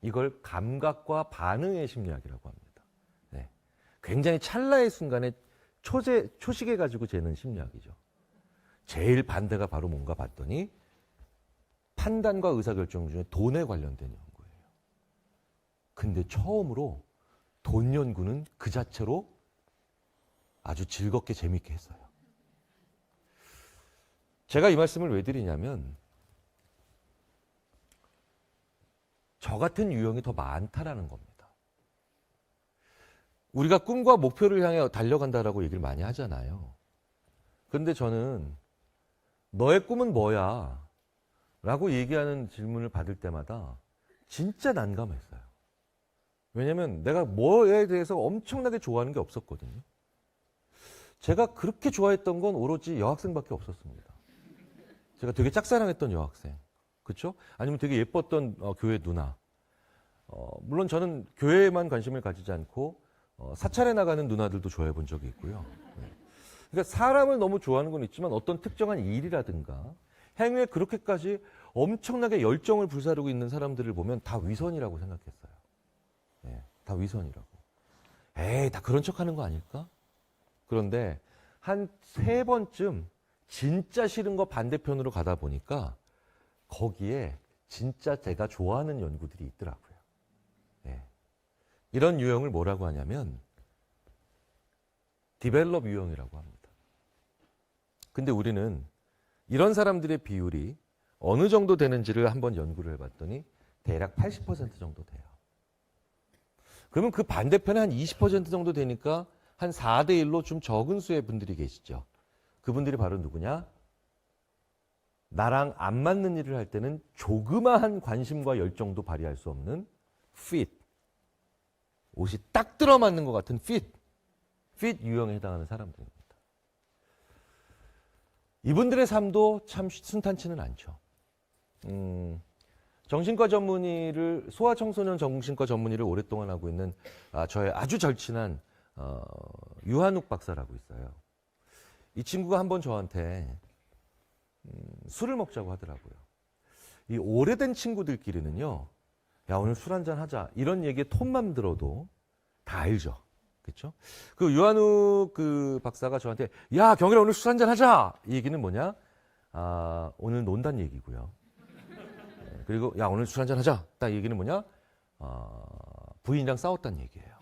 이걸 감각과 반응의 심리학이라고 합니다. 네. 굉장히 찰나의 순간에 초시계 가지고 재는 심리학이죠. 제일 반대가 바로 뭔가 봤더니 판단과 의사결정 중에 돈에 관련된 연구예요. 근데 처음으로 돈 연구는 그 자체로 아주 즐겁게 재밌게 했어요. 제가 이 말씀을 왜 드리냐면 저 같은 유형이 더 많다라는 겁니다. 우리가 꿈과 목표를 향해 달려간다라고 얘기를 많이 하잖아요. 그런데 저는 너의 꿈은 뭐야? 라고 얘기하는 질문을 받을 때마다 진짜 난감했어요. 왜냐면 내가 뭐에 대해서 엄청나게 좋아하는 게 없었거든요. 제가 그렇게 좋아했던 건 오로지 여학생밖에 없었습니다. 제가 되게 짝사랑했던 여학생. 그렇죠? 아니면 되게 예뻤던 교회 누나. 물론 저는 교회에만 관심을 가지지 않고 사찰에 나가는 누나들도 좋아해 본 적이 있고요. 네. 그러니까 사람을 너무 좋아하는 건 있지만 어떤 특정한 일이라든가 행위에 그렇게까지 엄청나게 열정을 불사르고 있는 사람들을 보면 다 위선이라고 생각했어요. 네, 다 위선이라고. 에이, 다 그런 척 하는 거 아닐까? 그런데 한 3번쯤 진짜 싫은 거 반대편으로 가다 보니까 거기에 진짜 제가 좋아하는 연구들이 있더라고요. 예. 이런 유형을 뭐라고 하냐면 디벨롭 유형이라고 합니다. 근데 우리는 이런 사람들의 비율이 어느 정도 되는지를 한번 연구를 해봤더니 대략 80% 정도 돼요. 그러면 그 반대편에 한 20% 정도 되니까 한 4대 1로 좀 적은 수의 분들이 계시죠. 그분들이 바로 누구냐? 나랑 안 맞는 일을 할 때는 조그마한 관심과 열정도 발휘할 수 없는 fit. 옷이 딱 들어맞는 것 같은 fit 유형에 해당하는 사람들입니다. 이분들의 삶도 참 순탄치는 않죠. 정신과 전문의를, 소아청소년 정신과 전문의를 오랫동안 하고 있는 저의 아주 절친한 유한욱 박사라고 있어요. 이 친구가 한번 저한테 술을 먹자고 하더라고요. 이 오래된 친구들끼리는요, 야, 오늘 술 한잔 하자. 이런 얘기의 톤만 들어도 다 알죠. 그렇죠? 그 유한욱 그 박사가 저한테, 야, 경일아, 오늘 술 한잔 하자. 이 얘기는 뭐냐? 오늘 논다는 얘기고요. 그리고, 야, 오늘 술 한잔 하자. 딱 얘기는 뭐냐? 부인이랑 싸웠다는 얘기예요.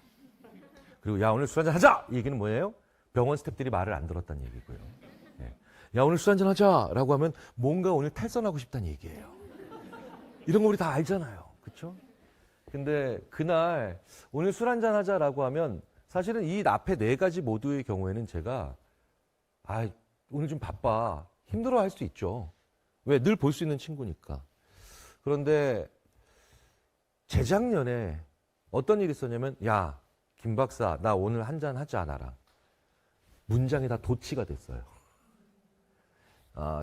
그리고, 야, 오늘 술 한잔 하자. 이 얘기는 뭐예요? 병원 스태프들이 말을 안 들었다는 얘기고요. 야, 오늘 술 한잔 하자. 라고 하면 뭔가 오늘 탈선하고 싶다는 얘기예요. 이런 거 우리 다 알잖아요. 그렇죠? 근데 그날 오늘 술 한잔 하자라고 하면 사실은 이 앞에 4가지 모두의 경우에는 제가 오늘 좀 바빠. 힘들어 할 수 있죠. 왜? 늘 볼 수 있는 친구니까. 그런데 재작년에 어떤 일이 있었냐면, 야, 김 박사, 나 오늘 한잔 하자, 나랑. 문장이 다 도치가 됐어요.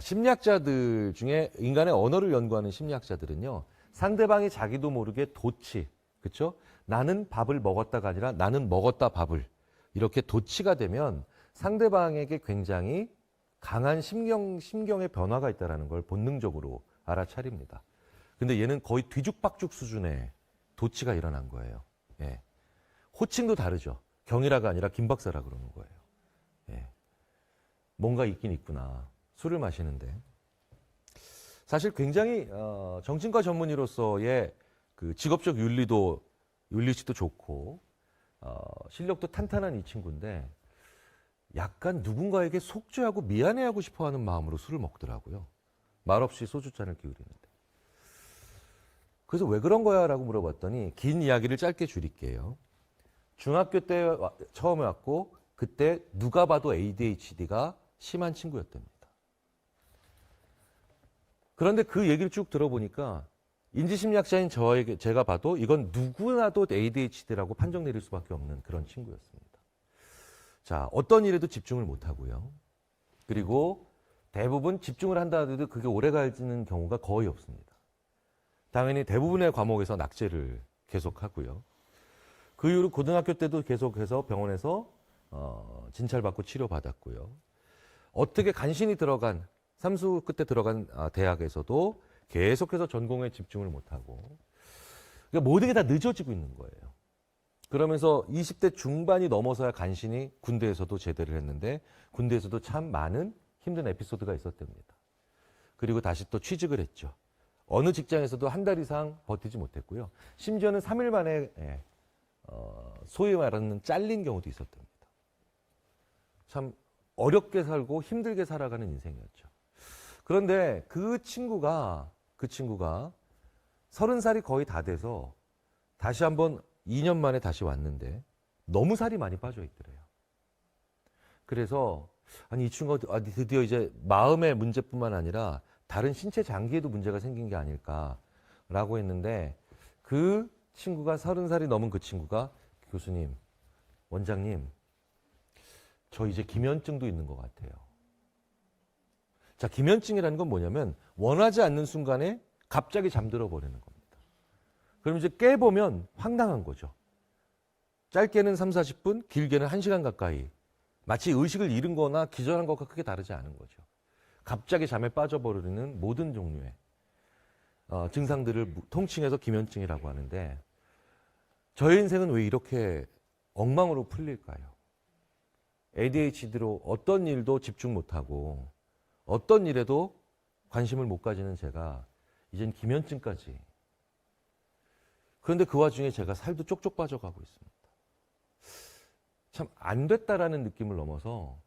심리학자들 중에 인간의 언어를 연구하는 심리학자들은요, 상대방이 자기도 모르게 도치, 그렇죠? 나는 밥을 먹었다가 아니라 나는 먹었다 밥을, 이렇게 도치가 되면 상대방에게 굉장히 강한 심경의 변화가 있다는 걸 본능적으로 알아차립니다. 근데 얘는 거의 뒤죽박죽 수준의 도치가 일어난 거예요. 예. 호칭도 다르죠. 경이라가 아니라 김 박사라 그러는 거예요. 예. 뭔가 있긴 있구나. 술을 마시는데. 사실 굉장히 정신과 전문의로서의 그 직업적 윤리치도 좋고 실력도 탄탄한 이 친구인데 약간 누군가에게 속죄하고 미안해하고 싶어하는 마음으로 술을 먹더라고요. 말없이 소주잔을 기울이는데. 그래서 왜 그런 거야? 라고 물어봤더니 긴 이야기를 짧게 줄일게요. 중학교 때 처음에 왔고 그때 누가 봐도 ADHD가 심한 친구였답니다. 그런데 그 얘기를 쭉 들어보니까 인지심리학자인 제가 봐도 이건 누구나도 ADHD라고 판정 내릴 수밖에 없는 그런 친구였습니다. 자, 어떤 일에도 집중을 못하고요. 그리고 대부분 집중을 한다 하더라도 그게 오래 가지는 경우가 거의 없습니다. 당연히 대부분의 과목에서 낙제를 계속하고요. 그 이후로 고등학교 때도 계속해서 병원에서 진찰받고 치료받았고요. 어떻게 간신히 들어간 삼수 끝에 들어간 대학에서도 계속해서 전공에 집중을 못하고 그러니까 모든 게 다 늦어지고 있는 거예요. 그러면서 20대 중반이 넘어서야 간신히 군대에서도 제대를 했는데 군대에서도 참 많은 힘든 에피소드가 있었답니다. 그리고 다시 또 취직을 했죠. 어느 직장에서도 한 달 이상 버티지 못했고요. 심지어는 3일 만에 소위 말하는 잘린 경우도 있었답니다. 참 어렵게 살고 힘들게 살아가는 인생이었죠. 그런데 그 친구가 30살이 거의 다 돼서 다시 한번 2년 만에 다시 왔는데 너무 살이 많이 빠져 있더래요. 그래서 아니 이 친구가 드디어 이제 마음의 문제뿐만 아니라 다른 신체 장기에도 문제가 생긴 게 아닐까라고 했는데 그 친구가 30살이 넘은 그 친구가 교수님, 원장님, 저 이제 기면증도 있는 것 같아요. 자, 기면증이라는 건 뭐냐면 원하지 않는 순간에 갑자기 잠들어 버리는 겁니다. 그럼 이제 깨보면 황당한 거죠. 짧게는 3, 40분, 길게는 1시간 가까이. 마치 의식을 잃은 거나 기절한 것과 크게 다르지 않은 거죠. 갑자기 잠에 빠져버리는 모든 종류의 증상들을 통칭해서 기면증이라고 하는데 저의 인생은 왜 이렇게 엉망으로 풀릴까요? ADHD로 어떤 일도 집중 못하고 어떤 일에도 관심을 못 가지는 제가 이젠 기면증까지. 그런데 그 와중에 제가 살도 쪽쪽 빠져가고 있습니다. 참 안 됐다라는 느낌을 넘어서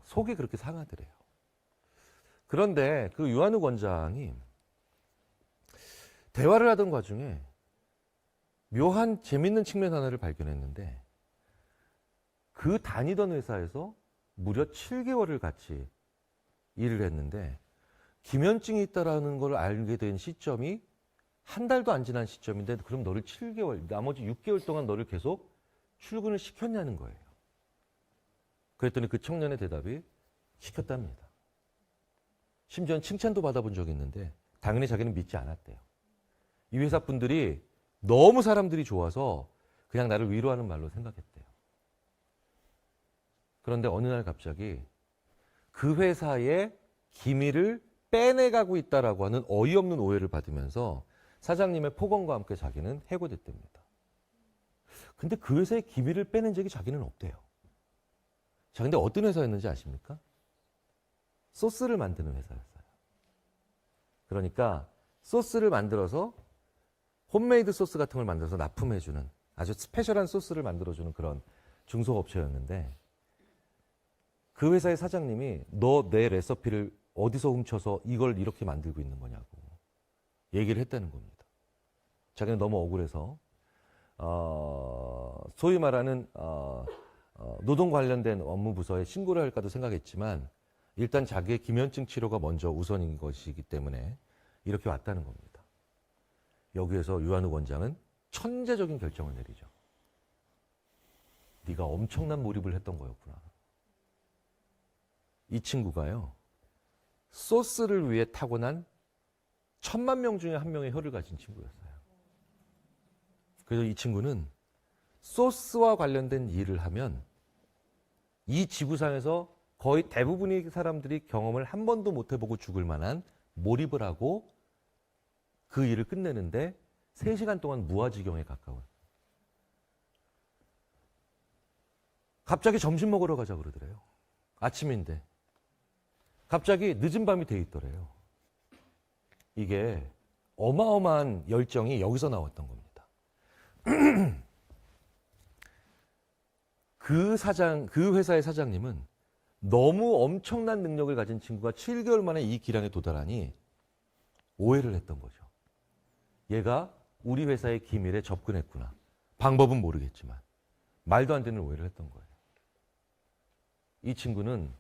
속이 그렇게 상하더래요. 그런데 그 유한욱 원장이 대화를 하던 과정에 묘한 재밌는 측면 하나를 발견했는데 그 다니던 회사에서 무려 7개월을 같이 일을 했는데 기면증이 있다라는 걸 알게 된 시점이 한 달도 안 지난 시점인데 그럼 너를 7개월, 나머지 6개월 동안 너를 계속 출근을 시켰냐는 거예요. 그랬더니 그 청년의 대답이 시켰답니다. 심지어는 칭찬도 받아본 적이 있는데 당연히 자기는 믿지 않았대요. 이 회사 분들이 너무 사람들이 좋아서 그냥 나를 위로하는 말로 생각했대요. 그런데 어느 날 갑자기 그 회사의 기밀을 빼내가고 있다라고 하는 어이없는 오해를 받으면서 사장님의 폭언과 함께 자기는 해고됐답니다. 근데 그 회사의 기밀을 빼낸 적이 자기는 없대요. 자, 근데 어떤 회사였는지 아십니까? 소스를 만드는 회사였어요. 그러니까 소스를 만들어서 홈메이드 소스 같은 걸 만들어서 납품해주는 아주 스페셜한 소스를 만들어주는 그런 중소업체였는데 그 회사의 사장님이 너 내 레시피를 어디서 훔쳐서 이걸 이렇게 만들고 있는 거냐고 얘기를 했다는 겁니다. 자기는 너무 억울해서 소위 말하는 노동 관련된 업무 부서에 신고를 할까도 생각했지만 일단 자기의 기면증 치료가 먼저 우선인 것이기 때문에 이렇게 왔다는 겁니다. 여기에서 유한욱 원장은 천재적인 결정을 내리죠. 네가 엄청난 몰입을 했던 거였구나. 이 친구가요. 소스를 위해 타고난 1000만 명 중에 한 명의 혀를 가진 친구였어요. 그래서 이 친구는 소스와 관련된 일을 하면 이 지구상에서 거의 대부분의 사람들이 경험을 한 번도 못 해보고 죽을 만한 몰입을 하고 그 일을 끝내는데 3시간 동안 무아지경에 가까운. 갑자기 점심 먹으러 가자 그러더래요. 아침인데. 갑자기 늦은 밤이 돼 있더래요. 이게 어마어마한 열정이 여기서 나왔던 겁니다. 그 회사의 사장님은 너무 엄청난 능력을 가진 친구가 7개월 만에 이 기량에 도달하니 오해를 했던 거죠. 얘가 우리 회사의 기밀에 접근했구나. 방법은 모르겠지만 말도 안 되는 오해를 했던 거예요. 이 친구는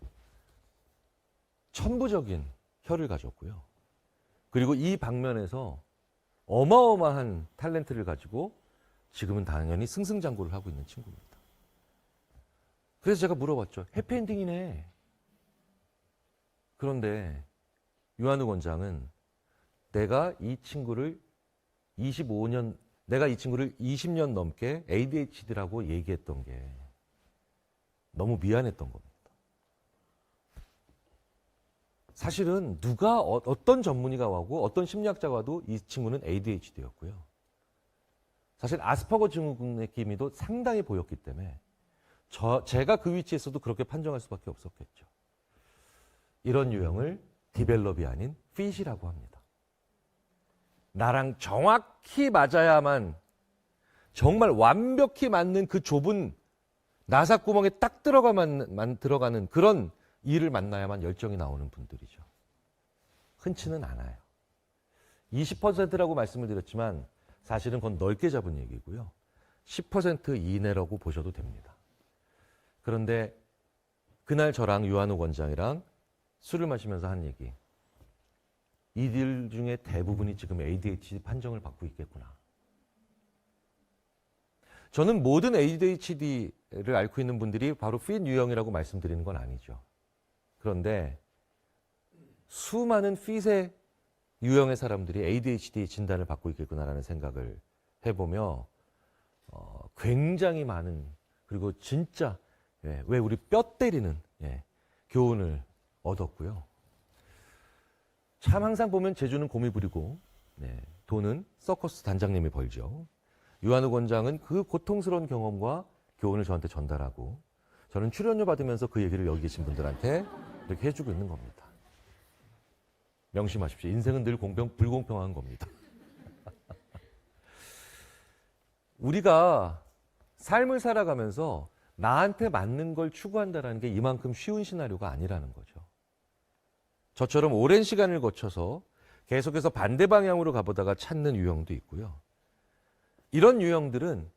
천부적인 혀를 가졌고요. 그리고 이 방면에서 어마어마한 탤런트를 가지고 지금은 당연히 승승장구를 하고 있는 친구입니다. 그래서 제가 물어봤죠. 해피엔딩이네. 그런데 유한욱 원장은 내가 이 친구를 20년 넘게 ADHD라고 얘기했던 게 너무 미안했던 겁니다. 사실은 누가 어떤 전문의가 와고 어떤 심리학자가 와도 이 친구는 ADHD였고요. 사실 아스퍼거 증후군의 기미도 상당히 보였기 때문에 제가 그 위치에서도 그렇게 판정할 수밖에 없었겠죠. 이런 유형을 디벨롭이 아닌 핏이라고 합니다. 나랑 정확히 맞아야만 정말 완벽히 맞는 그 좁은 나사구멍에 딱 들어가는 그런 일을 만나야만 열정이 나오는 분들이죠. 흔치는 않아요. 20%라고 말씀을 드렸지만 사실은 그건 넓게 잡은 얘기고요. 10% 이내라고 보셔도 됩니다. 그런데 그날 저랑 유한옥 원장이랑 술을 마시면서 한 얘기. 이들 중에 대부분이 지금 ADHD 판정을 받고 있겠구나. 저는 모든 ADHD를 앓고 있는 분들이 바로 핏 유형이라고 말씀드리는 건 아니죠. 그런데 수많은 핏의 유형의 사람들이 ADHD 진단을 받고 있겠구나라는 생각을 해보며 굉장히 많은 그리고 진짜 왜 우리 뼈 때리는 교훈을 얻었고요. 참 항상 보면 재주는 곰이 부리고 돈은 서커스 단장님이 벌죠. 유한옥 원장은 그 고통스러운 경험과 교훈을 저한테 전달하고 저는 출연료 받으면서 그 얘기를 여기 계신 분들한테 이렇게 해주고 있는 겁니다. 명심하십시오. 인생은 늘 불공평한 겁니다. 우리가 삶을 살아가면서 나한테 맞는 걸 추구한다는 게 이만큼 쉬운 시나리오가 아니라는 거죠. 저처럼 오랜 시간을 거쳐서 계속해서 반대 방향으로 가보다가 찾는 유형도 있고요. 이런 유형들은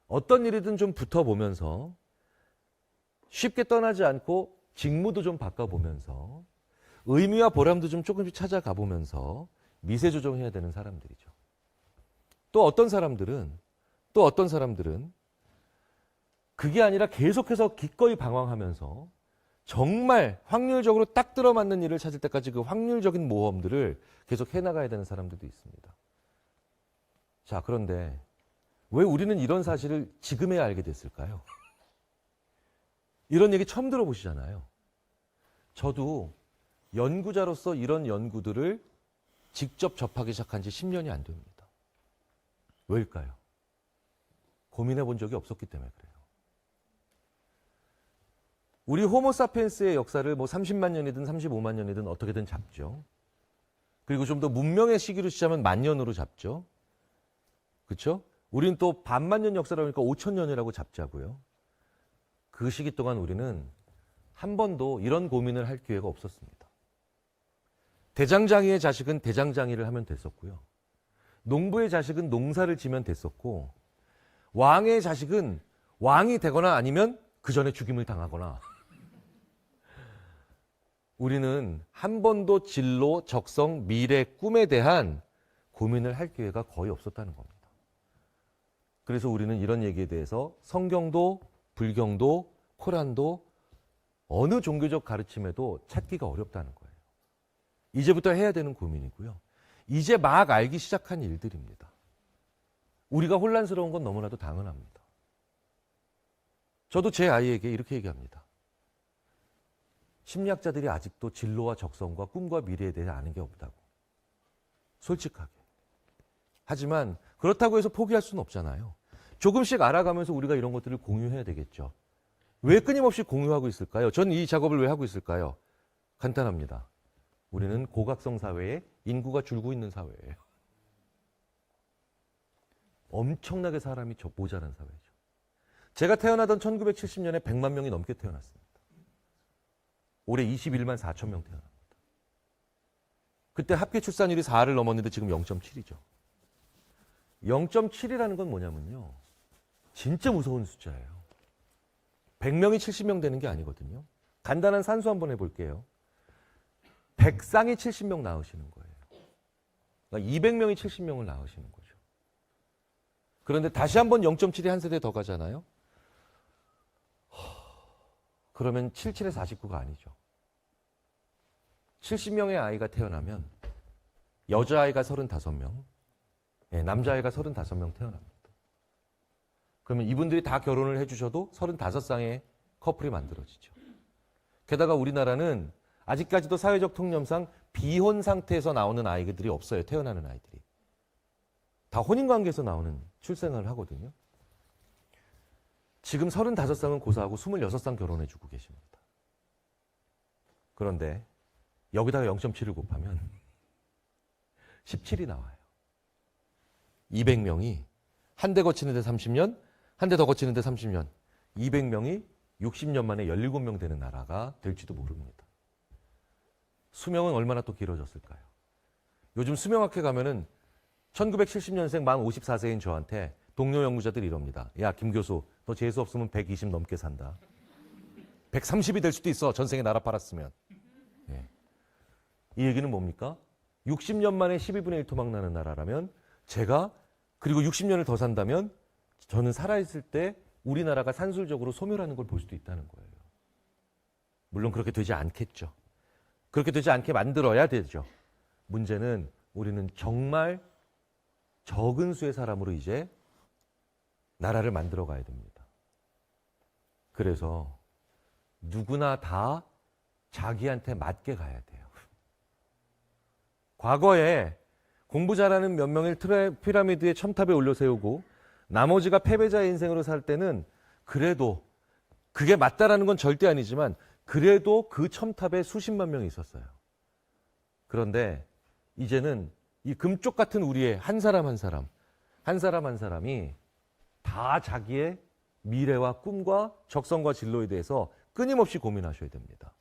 어떤 일이든 좀 붙어보면서 쉽게 떠나지 않고 직무도 좀 바꿔보면서 의미와 보람도 좀 조금씩 찾아가보면서 미세 조정해야 되는 사람들이죠. 또 어떤 사람들은 그게 아니라 계속해서 기꺼이 방황하면서 정말 확률적으로 딱 들어맞는 일을 찾을 때까지 그 확률적인 모험들을 계속 해나가야 되는 사람들도 있습니다. 자, 그런데 왜 우리는 이런 사실을 지금에야 알게 됐을까요? 이런 얘기 처음 들어보시잖아요. 저도 연구자로서 이런 연구들을 직접 접하기 시작한 지 10년이 안 됩니다. 왜일까요? 고민해 본 적이 없었기 때문에 그래요. 우리 호모사피엔스의 역사를 뭐 30만 년이든 35만 년이든 어떻게든 잡죠. 그리고 좀 더 문명의 시기로 시작하면 만 년으로 잡죠. 그렇죠? 우리는 또 반만 년 역사라니까 5천 년이라고 잡자고요. 그 시기 동안 우리는 한 번도 이런 고민을 할 기회가 없었습니다. 대장장이의 자식은 대장장이를 하면 됐었고요. 농부의 자식은 농사를 지면 됐었고 왕의 자식은 왕이 되거나 아니면 그 전에 죽임을 당하거나 우리는 한 번도 진로, 적성, 미래, 꿈에 대한 고민을 할 기회가 거의 없었다는 겁니다. 그래서 우리는 이런 얘기에 대해서 성경도, 불경도, 코란도 어느 종교적 가르침에도 찾기가 어렵다는 거예요. 이제부터 해야 되는 고민이고요. 이제 막 알기 시작한 일들입니다. 우리가 혼란스러운 건 너무나도 당연합니다. 저도 제 아이에게 이렇게 얘기합니다. 심리학자들이 아직도 진로와 적성과 꿈과 미래에 대해 아는 게 없다고. 솔직하게. 하지만 그렇다고 해서 포기할 수는 없잖아요. 조금씩 알아가면서 우리가 이런 것들을 공유해야 되겠죠. 왜 끊임없이 공유하고 있을까요? 전 이 작업을 왜 하고 있을까요? 간단합니다. 우리는 고각성 사회에 인구가 줄고 있는 사회예요. 엄청나게 사람이 모자란 사회죠. 제가 태어나던 1970년에 100만 명이 넘게 태어났습니다. 올해 21만 4천 명 태어납니다. 그때 합계 출산율이 4를 넘었는데 지금 0.7이죠. 0.7이라는 건 뭐냐면요. 진짜 무서운 숫자예요. 100명이 70명 되는 게 아니거든요. 간단한 산수 한번 해볼게요. 100쌍이 70명 낳으시는 거예요. 그러니까 200명이 70명을 낳으시는 거죠. 그런데 다시 한번 0.7이 한 세대 더 가잖아요. 그러면 77에 49가 아니죠. 70명의 아이가 태어나면 여자아이가 35명, 남자아이가 35명 태어납니다. 그러면 이분들이 다 결혼을 해주셔도 35쌍의 커플이 만들어지죠. 게다가 우리나라는 아직까지도 사회적 통념상 비혼 상태에서 나오는 아이들이 없어요. 태어나는 아이들이. 다 혼인관계에서 나오는 출생을 하거든요. 지금 35쌍은 고사하고 26쌍 결혼해주고 계십니다. 그런데 여기다가 0.7을 곱하면 17이 나와요. 200명이 한 대 거치는데 30년, 한 대 더 거치는데 30년. 200명이 60년 만에 17명 되는 나라가 될지도 모릅니다. 수명은 얼마나 또 길어졌을까요? 요즘 수명학회 가면은 1970년생 만 54세인 저한테 동료 연구자들이 이럽니다. 야, 김 교수, 너 재수 없으면 120 넘게 산다. 130이 될 수도 있어. 전생에 나라 팔았으면. 예. 이 얘기는 뭡니까? 60년 만에 12분의 1 토막 나는 나라라면 제가 그리고 60년을 더 산다면 저는 살아있을 때 우리나라가 산술적으로 소멸하는 걸 볼 수도 있다는 거예요. 물론 그렇게 되지 않겠죠. 그렇게 되지 않게 만들어야 되죠. 문제는 우리는 정말 적은 수의 사람으로 이제 나라를 만들어 가야 됩니다. 그래서 누구나 다 자기한테 맞게 가야 돼요. 과거에 공부 잘하는 몇 명을 피라미드의 첨탑에 올려 세우고 나머지가 패배자의 인생으로 살 때는 그래도 그게 맞다라는 건 절대 아니지만 그래도 그 첨탑에 수십만 명이 있었어요. 그런데 이제는 이 금쪽 같은 우리의 한 사람 한 사람이 다 자기의 미래와 꿈과 적성과 진로에 대해서 끊임없이 고민하셔야 됩니다.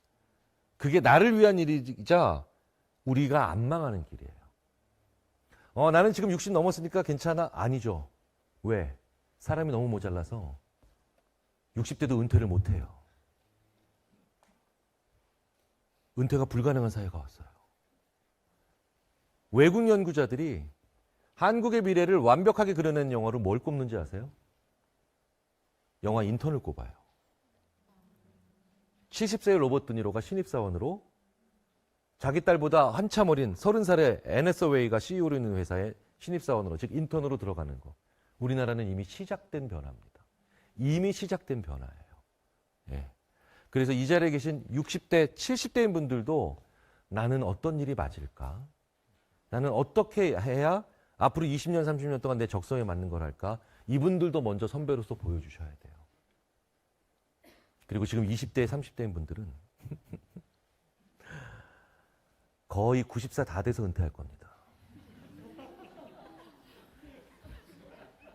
그게 나를 위한 일이자 우리가 안 망하는 길이에요. 나는 지금 60 넘었으니까 괜찮아? 아니죠. 왜? 사람이 너무 모자라서 60대도 은퇴를 못해요. 은퇴가 불가능한 사회가 왔어요. 외국 연구자들이 한국의 미래를 완벽하게 그려낸 영화로 뭘 꼽는지 아세요? 영화 인턴을 꼽아요. 70세의 로버트 드니로가 신입사원으로 자기 딸보다 한참 어린 30살의 애네 서웨이가 CEO로 있는 회사에 신입사원으로, 즉 인턴으로 들어가는 거. 우리나라는 이미 시작된 변화입니다. 이미 시작된 변화예요. 예. 그래서 이 자리에 계신 60대, 70대인 분들도 나는 어떤 일이 맞을까? 나는 어떻게 해야 앞으로 20년, 30년 동안 내 적성에 맞는 걸 할까? 이분들도 먼저 선배로서 보여주셔야 돼요. 그리고 지금 20대, 30대인 분들은 거의 90세 다 돼서 은퇴할 겁니다.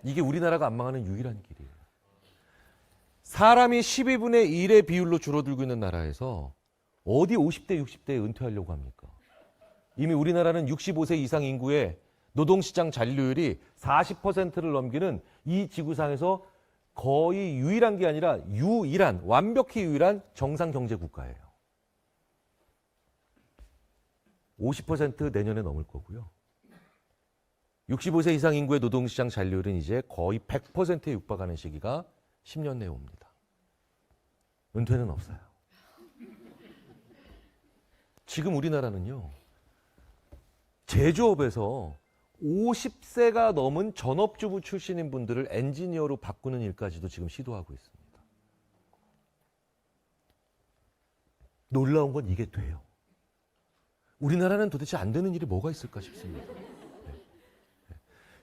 이게 우리나라가 안 망하는 유일한 길이에요. 사람이 12분의 1의 비율로 줄어들고 있는 나라에서 어디 50대, 60대에 은퇴하려고 합니까? 이미 우리나라는 65세 이상 인구의 노동시장 잔류율이 40%를 넘기는 이 지구상에서 거의 유일한 게 아니라 완벽히 유일한 정상경제국가예요. 50% 내년에 넘을 거고요. 65세 이상 인구의 노동시장 잔류율은 이제 거의 100%에 육박하는 시기가 10년 내에 옵니다. 은퇴는 없어요. 지금 우리나라는요, 제조업에서 50세가 넘은 전업주부 출신인 분들을 엔지니어로 바꾸는 일까지도 지금 시도하고 있습니다. 놀라운 건 이게 돼요. 우리나라는 도대체 안 되는 일이 뭐가 있을까 싶습니다.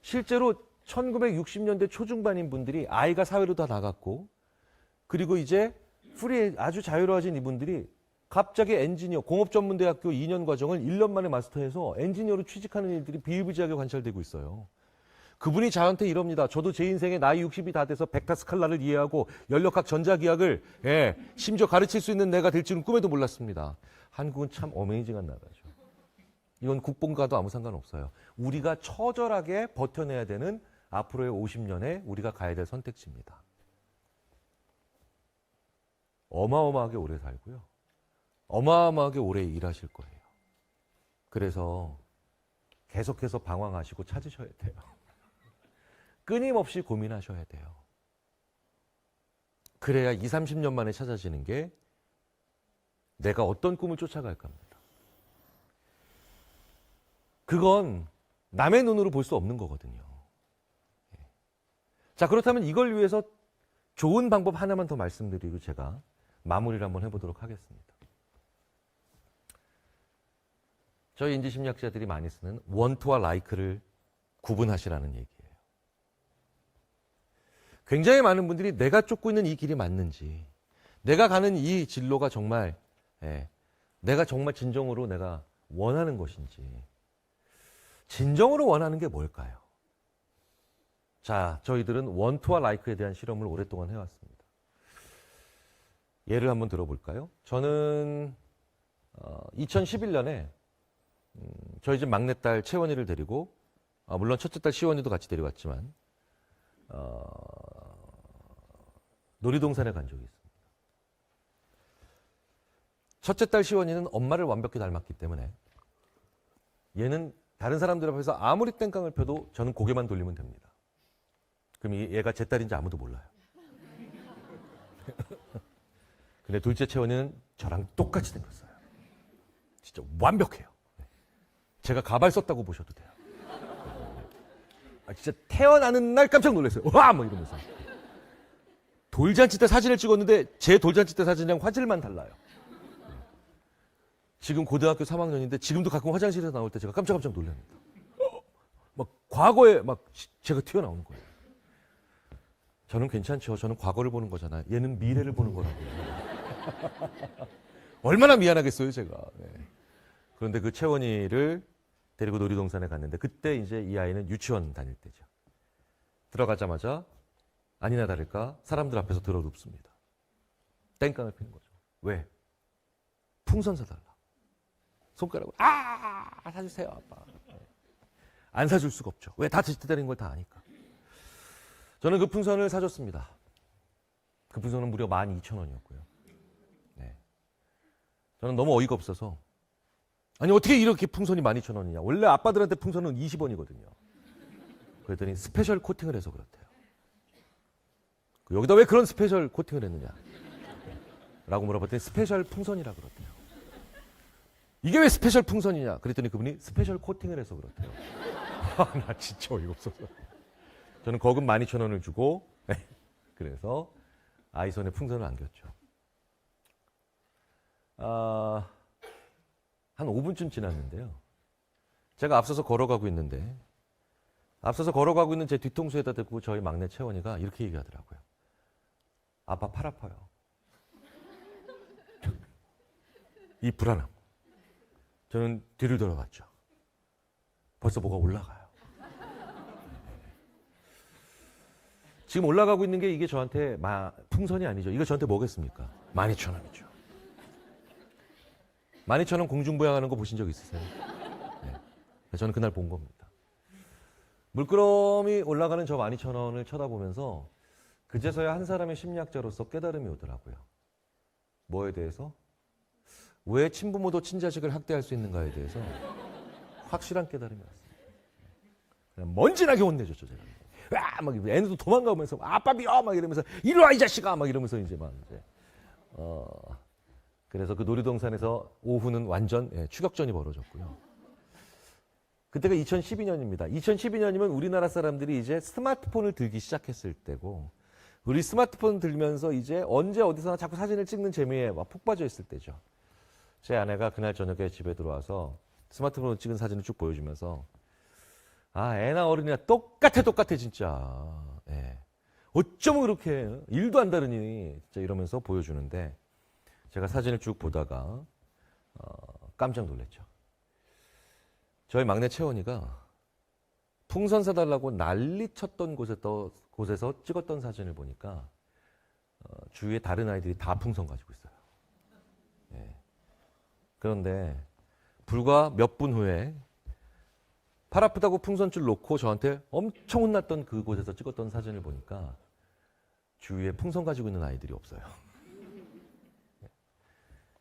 실제로 1960년대 초중반인 분들이 아이가 사회로 다 나갔고, 그리고 이제 아주 자유로워진 이분들이 갑자기 엔지니어, 공업전문대학교 2년 과정을 1년 만에 마스터해서 엔지니어로 취직하는 일들이 비일비재하게 관찰되고 있어요. 그분이 저한테 이럽니다. 저도 제 인생에 나이 60이 다 돼서 벡터스칼라를 이해하고 연력학 전자기학을 심지어 가르칠 수 있는 내가 될 줄은 꿈에도 몰랐습니다. 한국은 참 어메이징한 나라죠. 이건 국뽕과도 아무 상관없어요. 우리가 처절하게 버텨내야 되는 앞으로의 50년에 우리가 가야 될 선택지입니다. 어마어마하게 오래 살고요. 어마어마하게 오래 일하실 거예요. 그래서 계속해서 방황하시고 찾으셔야 돼요. 끊임없이 고민하셔야 돼요. 그래야 20, 30년 만에 찾아지는 게 내가 어떤 꿈을 쫓아갈까입니다. 그건 남의 눈으로 볼 수 없는 거거든요. 자, 그렇다면 이걸 위해서 좋은 방법 하나만 더 말씀드리고 제가 마무리를 한번 해보도록 하겠습니다. 저희 인지심리학자들이 많이 쓰는 원트와 라이크를 구분하시라는 얘기예요. 굉장히 많은 분들이 내가 쫓고 있는 이 길이 맞는지, 내가 가는 이 진로가 정말 내가 정말 진정으로 내가 원하는 것인지, 진정으로 원하는 게 뭘까요? 자, 저희들은 원투와 라이크에 대한 실험을 오랫동안 해왔습니다. 예를 한번 들어볼까요? 저는 2011년에 저희 집 막내딸 채원이를 데리고, 물론 첫째 딸 시원이도 같이 데려갔지만 놀이동산에 간 적이 있습니다. 첫째 딸 시원이는 엄마를 완벽히 닮았기 때문에 얘는 다른 사람들 앞에서 아무리 땡깡을 펴도 저는 고개만 돌리면 됩니다. 그럼 얘가 제 딸인지 아무도 몰라요. 근데 둘째 채원이는 저랑 똑같이 생겼어요. 진짜 완벽해요. 제가 가발 썼다고 보셔도 돼요. 진짜 태어나는 날 깜짝 놀랐어요. 와! 뭐 이러면서. 돌잔치 때 사진을 찍었는데 제 돌잔치 때 사진이랑 화질만 달라요. 지금 고등학교 3학년인데 지금도 가끔 화장실에서 나올 때 제가 깜짝깜짝 놀랍니다. 막 과거에 막 제가 튀어나오는 거예요. 저는 괜찮죠. 저는 과거를 보는 거잖아요. 얘는 미래를 보는 거라고요. 얼마나 미안하겠어요, 제가. 네. 그런데 그 채원이를 데리고 놀이동산에 갔는데 그때 이제 이 아이는 유치원 다닐 때죠. 들어가자마자 아니나 다를까 사람들 앞에서 들어눕습니다. 땡깡을 피는 거죠. 왜? 풍선 사달라. 손가락으로 사주세요 아빠. 안 사줄 수가 없죠. 왜? 다 지지대다는 걸 다 아니까. 저는 그 풍선을 사줬습니다. 그 풍선은 무려 12,000원이었고요. 네. 저는 너무 어이가 없어서 아니 어떻게 이렇게 풍선이 12,000원이냐. 원래 아빠들한테 풍선은 20원이거든요. 그랬더니 스페셜 코팅을 해서 그렇대요. 여기다 왜 그런 스페셜 코팅을 했느냐 라고 물어봤더니 스페셜 풍선이라 그렇대요. 이게 왜 스페셜 풍선이냐 그랬더니 그분이 스페셜 코팅을 해서 그렇대요. 나 진짜 어이가 없어서 저는 거금 12,000원을 주고 그래서 아이 손에 풍선을 안겼죠. 한 5분쯤 지났는데요. 제가 앞서서 걸어가고 있는 제 뒤통수에다 대고 저희 막내 채원이가 이렇게 얘기하더라고요. 아빠 팔 아파요. 이 불안함. 저는 뒤를 돌아봤죠. 벌써 뭐가 올라가요. 지금 올라가고 있는 게 이게 저한테 풍선이 아니죠. 이거 저한테 뭐겠습니까? 12,000원이죠. 12,000원 공중부양하는 거 보신 적 있으세요? 네. 저는 그날 본 겁니다. 물끄러미 올라가는 저 12,000원을 쳐다보면서 그제서야 한 사람의 심리학자로서 깨달음이 오더라고요. 뭐에 대해서? 왜 친부모도 친자식을 학대할 수 있는가에 대해서 확실한 깨달음이 왔습니다. 그냥 먼지나게 혼내줬죠, 제가. 와! 막 애들도 도망가면서 아빠 미워! 막 이러면서 이리 와, 이 자식아! 막 이러면서 이제 막 이제. 그래서 그 놀이동산에서 오후는 완전 추격전이 벌어졌고요. 그때가 2012년입니다. 2012년이면 우리나라 사람들이 이제 스마트폰을 들기 시작했을 때고, 우리 스마트폰 들면서 이제 언제 어디서나 자꾸 사진을 찍는 재미에 막 푹 빠져 있을 때죠. 제 아내가 그날 저녁에 집에 들어와서 스마트폰으로 찍은 사진을 쭉 보여주면서 애나 어른이나 똑같아 진짜. 어쩌면 그렇게 일도 안 다르니 진짜 이러면서 보여주는데 제가 사진을 쭉 보다가 깜짝 놀랐죠. 저희 막내 채원이가 풍선 사달라고 난리 쳤던 곳에서 찍었던 사진을 보니까 주위에 다른 아이들이 다 풍선 가지고 있어요. 그런데 불과 몇 분 후에 팔 아프다고 풍선줄 놓고 저한테 엄청 혼났던 그곳에서 찍었던 사진을 보니까 주위에 풍선 가지고 있는 아이들이 없어요.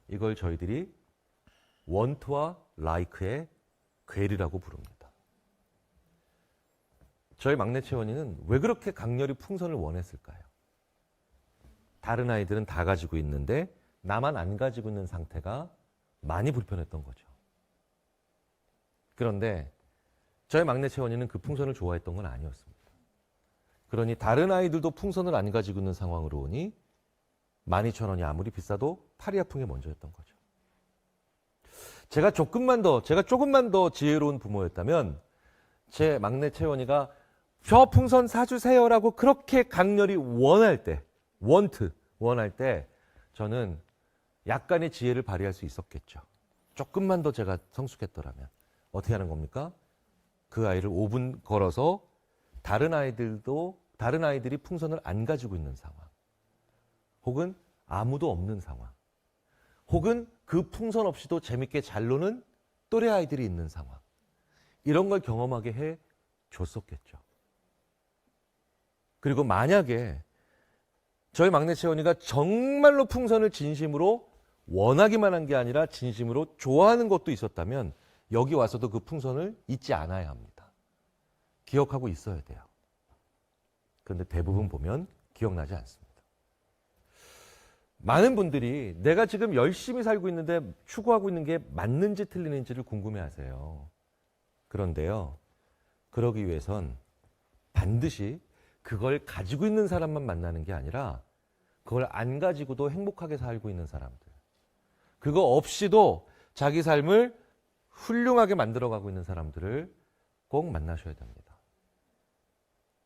이걸 저희들이 원트와 라이크의 괴리라고 부릅니다. 저희 막내 채원이는 왜 그렇게 강렬히 풍선을 원했을까요? 다른 아이들은 다 가지고 있는데 나만 안 가지고 있는 상태가 많이 불편했던 거죠. 그런데 저희 막내 채원이는 그 풍선을 좋아했던 건 아니었습니다. 그러니 다른 아이들도 풍선을 안 가지고 있는 상황으로 오니 12,000원이 아무리 비싸도 팔이 아픈 게 먼저였던 거죠. 제가 조금만 더 지혜로운 부모였다면 제 막내 채원이가 저 풍선 사주세요라고 그렇게 강렬히 원할 때 저는 약간의 지혜를 발휘할 수 있었겠죠. 조금만 더 제가 성숙했더라면 어떻게 하는 겁니까? 그 아이를 5분 걸어서 다른 아이들이 풍선을 안 가지고 있는 상황, 혹은 아무도 없는 상황, 혹은 그 풍선 없이도 재밌게 잘 노는 또래 아이들이 있는 상황, 이런 걸 경험하게 해 줬었겠죠. 그리고 만약에 저희 막내 채원이가 정말로 풍선을 진심으로 원하기만 한 게 아니라 진심으로 좋아하는 것도 있었다면 여기 와서도 그 풍선을 잊지 않아야 합니다. 기억하고 있어야 돼요. 그런데 대부분 보면 기억나지 않습니다. 많은 분들이 내가 지금 열심히 살고 있는데 추구하고 있는 게 맞는지 틀리는지를 궁금해하세요. 그런데요, 그러기 위해선 반드시 그걸 가지고 있는 사람만 만나는 게 아니라 그걸 안 가지고도 행복하게 살고 있는 사람들, 그거 없이도 자기 삶을 훌륭하게 만들어가고 있는 사람들을 꼭 만나셔야 됩니다.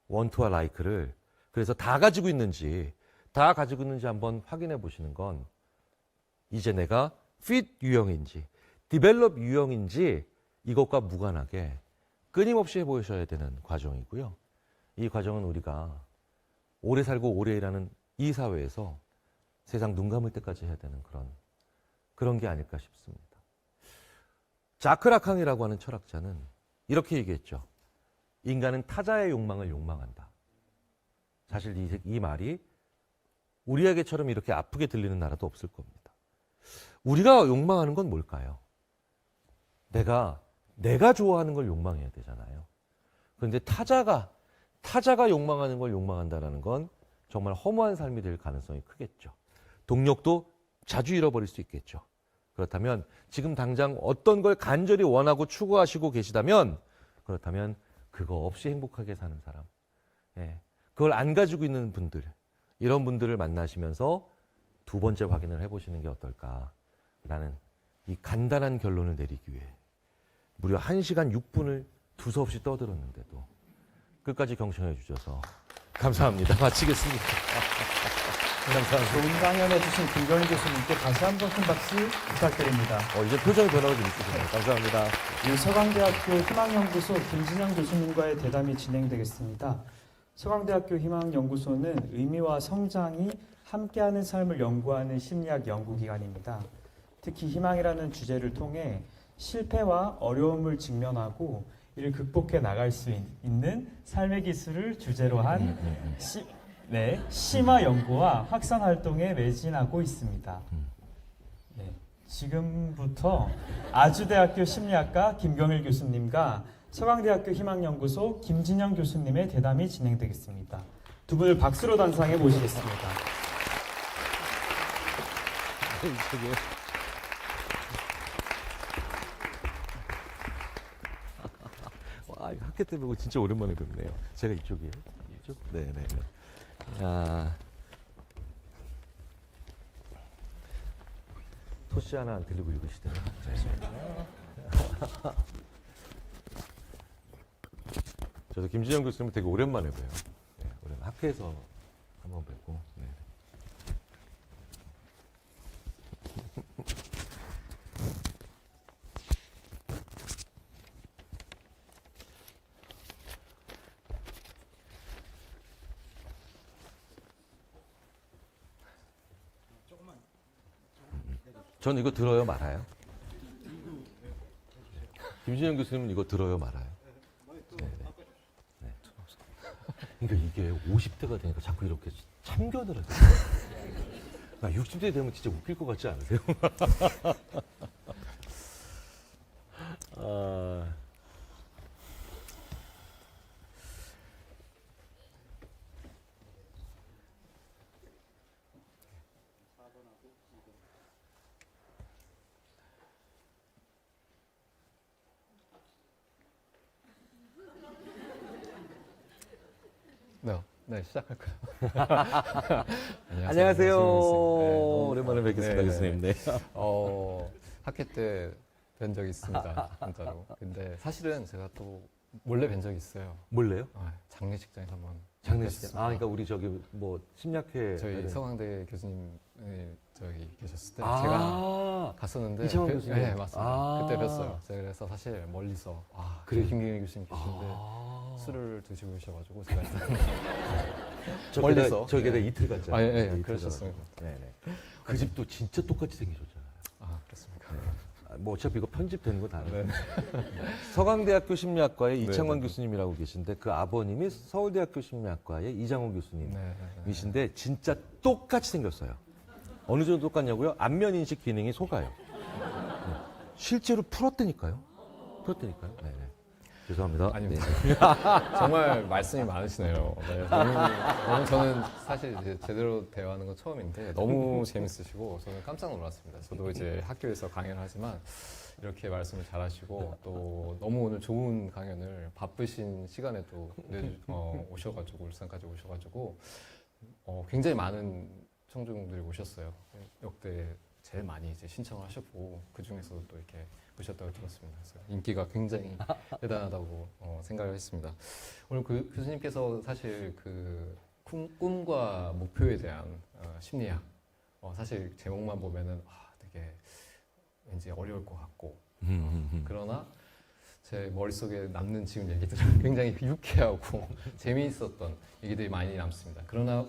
원투와 라이크를 그래서 다 가지고 있는지 한번 확인해 보시는 건 이제 내가 fit 유형인지 디벨롭 유형인지 이것과 무관하게 끊임없이 해보셔야 되는 과정이고요. 이 과정은 우리가 오래 살고 오래 일하는 이 사회에서 세상 눈 감을 때까지 해야 되는 그런 게 아닐까 싶습니다. 자크 라캉이라고 하는 철학자는 이렇게 얘기했죠. 인간은 타자의 욕망을 욕망한다. 사실 이 말이 우리에게처럼 이렇게 아프게 들리는 나라도 없을 겁니다. 우리가 욕망하는 건 뭘까요? 내가 좋아하는 걸 욕망해야 되잖아요. 그런데 타자가 욕망하는 걸 욕망한다는 건 정말 허무한 삶이 될 가능성이 크겠죠. 동력도 자주 잃어버릴 수 있겠죠. 그렇다면 지금 당장 어떤 걸 간절히 원하고 추구하시고 계시다면 그렇다면 그거 없이 행복하게 사는 사람, 그걸 안 가지고 있는 분들, 이런 분들을 만나시면서 두 번째 확인을 해보시는 게 어떨까라는 이 간단한 결론을 내리기 위해 무려 1시간 6분을 두서없이 떠들었는데도 끝까지 경청해 주셔서 감사합니다. 마치겠습니다. 감사합니다. 좋은 강연해 주신 김경일 교수님께 다시 한번 큰 박수 부탁드립니다. 이제 표정이 변화가 좀 있으시네요. 감사합니다. 서강대학교 희망연구소 김진영 교수님과의 대담이 진행되겠습니다. 서강대학교 희망연구소는 의미와 성장이 함께하는 삶을 연구하는 심리학 연구기관입니다. 특히 희망이라는 주제를 통해 실패와 어려움을 직면하고 이를 극복해 나갈 수 있는 삶의 기술을 주제로 한 심화 연구와 확산 활동에 매진하고 있습니다. 지금부터 아주대학교 심리학과 김경일 교수님과 서강대학교 희망연구소 김진영 교수님의 대담이 진행되겠습니다. 두 분을 박수로 단상해 모시겠습니다. 와, 이거 학회 때 보고 진짜 오랜만에 뵙네요. 제가 이쪽이에요? 이쪽? 네네. 토시 하나 안 들리고 읽으시더라고요. 저도 김진영 교수님 되게 오랜만에 봬요. 오랜만에 학회에서 한번 뵙고. 네. 전 이거 들어요, 말아요? 김진영 교수님은 이거 들어요, 말아요? 네. 그러니까 이게 50대가 되니까 자꾸 이렇게 참견을 하세요. 60대 되면 진짜 웃길 것 같지 않으세요? 네, 시작할까요? 안녕하세요. 네, 오랜만에 뵙겠습니다, 네, 교수님. 네. 학회 때 뵌 적이 있습니다. 진짜로. 근데 사실은 제가 또 몰래 뵌 적이 있어요. 몰래요? 장례식장에서 한번 장례식장. 아, 그러니까 우리 저기 뭐 심리학회 저희 서강대 교수님 저기 계셨을 때 아, 제가 갔었는데 이창원 교수님? 네, 맞습니다. 아. 그때 뵀어요. 제가 그래서 사실 멀리서 그래요? 김경일 교수님 계신데 아. 술을 드시고 계셔가지고 제가 일단 멀리서 멀리서. 저기다 네. 이틀 갔잖아요. 예, 이틀 그러셨습니다. 가가지고. 네네. 그 집도 진짜 똑같이 생기셨잖아요. 그렇습니까? 뭐 어차피 이거 편집되는 거 다 알아요. 네. 서강대학교 심리학과의 네, 이창원 네, 네. 교수님이라고 계신데 그 아버님이 서울대학교 심리학과의 이장호 교수님이신데 진짜 똑같이 생겼어요. 어느 정도 똑같냐고요? 안면 인식 기능이 속아요. 네. 실제로 풀었다니까요. 네네. 죄송합니다. 아닙니다. 네. 정말 말씀이 많으시네요. 네, 너무 저는 사실 이제 제대로 대화하는 건 처음인데 너무 재밌으시고 저는 깜짝 놀랐습니다. 저도 이제 학교에서 강연을 하지만 이렇게 말씀을 잘하시고 또 너무 오늘 좋은 강연을 바쁘신 시간에도 오셔가지고 울산까지 오셔가지고 굉장히 많은 청중들이 오셨어요. 역대 제일 많이 이제 신청을 하셨고 그 중에서도 또 이렇게 보셨다고 들었습니다. 그래서 인기가 굉장히 대단하다고 생각을 했습니다. 오늘 그 교수님께서 사실 그 꿈과 목표에 대한 심리학 사실 제목만 보면은 되게 왠지 어려울 것 같고 그러나 제 머릿속에 남는 지금 얘기들은 굉장히 유쾌하고 재미있었던 얘기들이 많이 남습니다. 그러나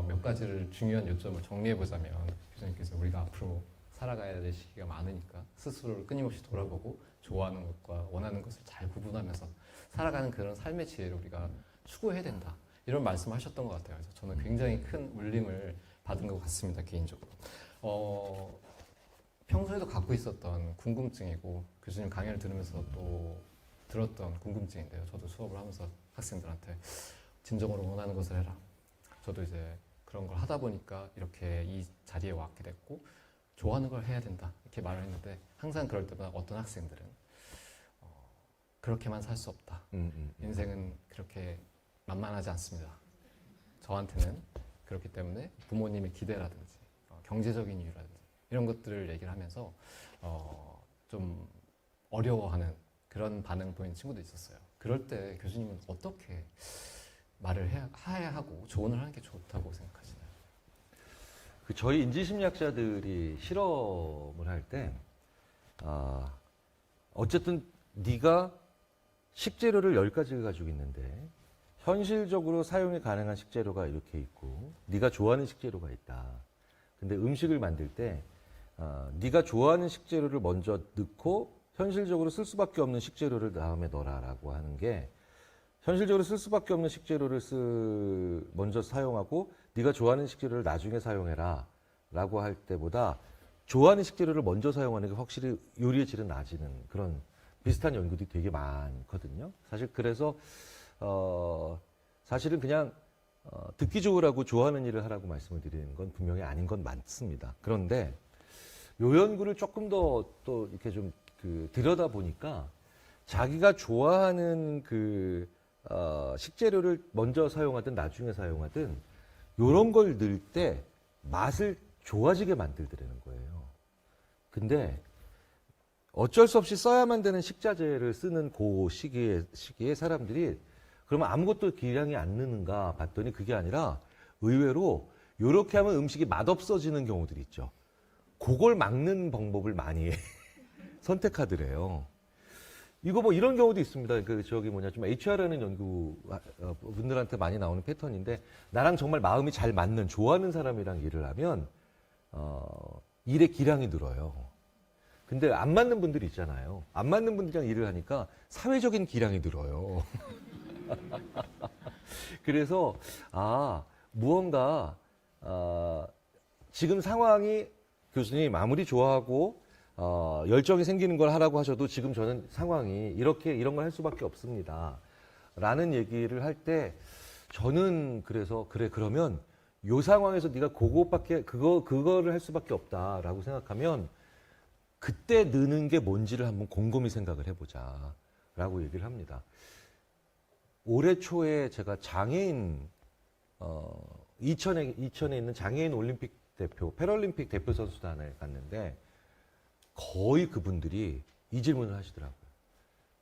몇 가지를 중요한 요점을 정리해보자면 교수님께서 우리가 앞으로 살아가야 될 시기가 많으니까 스스로를 끊임없이 돌아보고 좋아하는 것과 원하는 것을 잘 구분하면서 살아가는 그런 삶의 지혜를 우리가 추구해야 된다. 이런 말씀하셨던 것 같아요. 그래서 저는 굉장히 큰 울림을 받은 것 같습니다. 개인적으로. 평소에도 갖고 있었던 궁금증이고 교수님 강연을 들으면서 또 들었던 궁금증인데요. 저도 수업을 하면서 학생들한테 진정으로 원하는 것을 해라. 저도 이제 그런 걸 하다 보니까 이렇게 이 자리에 왔게 됐고 좋아하는 걸 해야 된다 이렇게 말을 했는데 항상 그럴 때마다 어떤 학생들은 그렇게만 살 수 없다. 인생은 그렇게 만만하지 않습니다. 저한테는 그렇기 때문에 부모님의 기대라든지 경제적인 이유라든지 이런 것들을 얘기를 하면서 좀 어려워하는 그런 반응을 보이는 친구도 있었어요. 그럴 때 교수님은 어떻게 말을 해야 하고 조언을 하는 게 좋다고 생각하시나요? 저희 인지심리학자들이 실험을 할 때, 어쨌든 네가 식재료를 10가지를 가지고 있는데 현실적으로 사용이 가능한 식재료가 이렇게 있고 네가 좋아하는 식재료가 있다. 근데 음식을 만들 때 네가 좋아하는 식재료를 먼저 넣고 현실적으로 쓸 수밖에 없는 식재료를 다음에 넣어라라고 하는 게 현실적으로 쓸 수밖에 없는 식재료를 먼저 사용하고 네가 좋아하는 식재료를 나중에 사용해라 라고 할 때보다 좋아하는 식재료를 먼저 사용하는 게 확실히 요리의 질은 낮아지는 그런 비슷한 연구들이 되게 많거든요. 사실 그래서 사실은 그냥 듣기 좋으라고 좋아하는 일을 하라고 말씀을 드리는 건 분명히 아닌 건 맞습니다. 그런데 요 연구를 조금 더 또 이렇게 좀 들여다 보니까 자기가 좋아하는 식재료를 먼저 사용하든 나중에 사용하든 요런 걸 넣을 때 맛을 좋아지게 만들더라는 거예요. 근데 어쩔 수 없이 써야만 되는 식자재를 쓰는 그 시기에 사람들이 그러면 아무것도 기량이 안 느는가 봤더니 그게 아니라 의외로 요렇게 하면 음식이 맛없어지는 경우들이 있죠. 그걸 막는 방법을 많이 선택하더래요. 이거 뭐 이런 경우도 있습니다. 좀 HR하는 연구 분들한테 많이 나오는 패턴인데 나랑 정말 마음이 잘 맞는 좋아하는 사람이랑 일을 하면 일의 기량이 늘어요. 근데 안 맞는 분들이 있잖아요. 안 맞는 분들이랑 일을 하니까 사회적인 기량이 늘어요. 그래서 무언가 지금 상황이 교수님 아무리 좋아하고 열정이 생기는 걸 하라고 하셔도 지금 저는 상황이 이런 걸 할 수밖에 없습니다. 라는 얘기를 할 때 저는 그래서 그러면 요 상황에서 네가 그거를 할 수밖에 없다라고 생각하면 그때 느는 게 뭔지를 한번 곰곰이 생각을 해보자 라고 얘기를 합니다. 올해 초에 제가 장애인 이천에 있는 장애인 올림픽 대표 패럴림픽 대표 선수단을 갔는데 거의 그분들이 이 질문을 하시더라고요.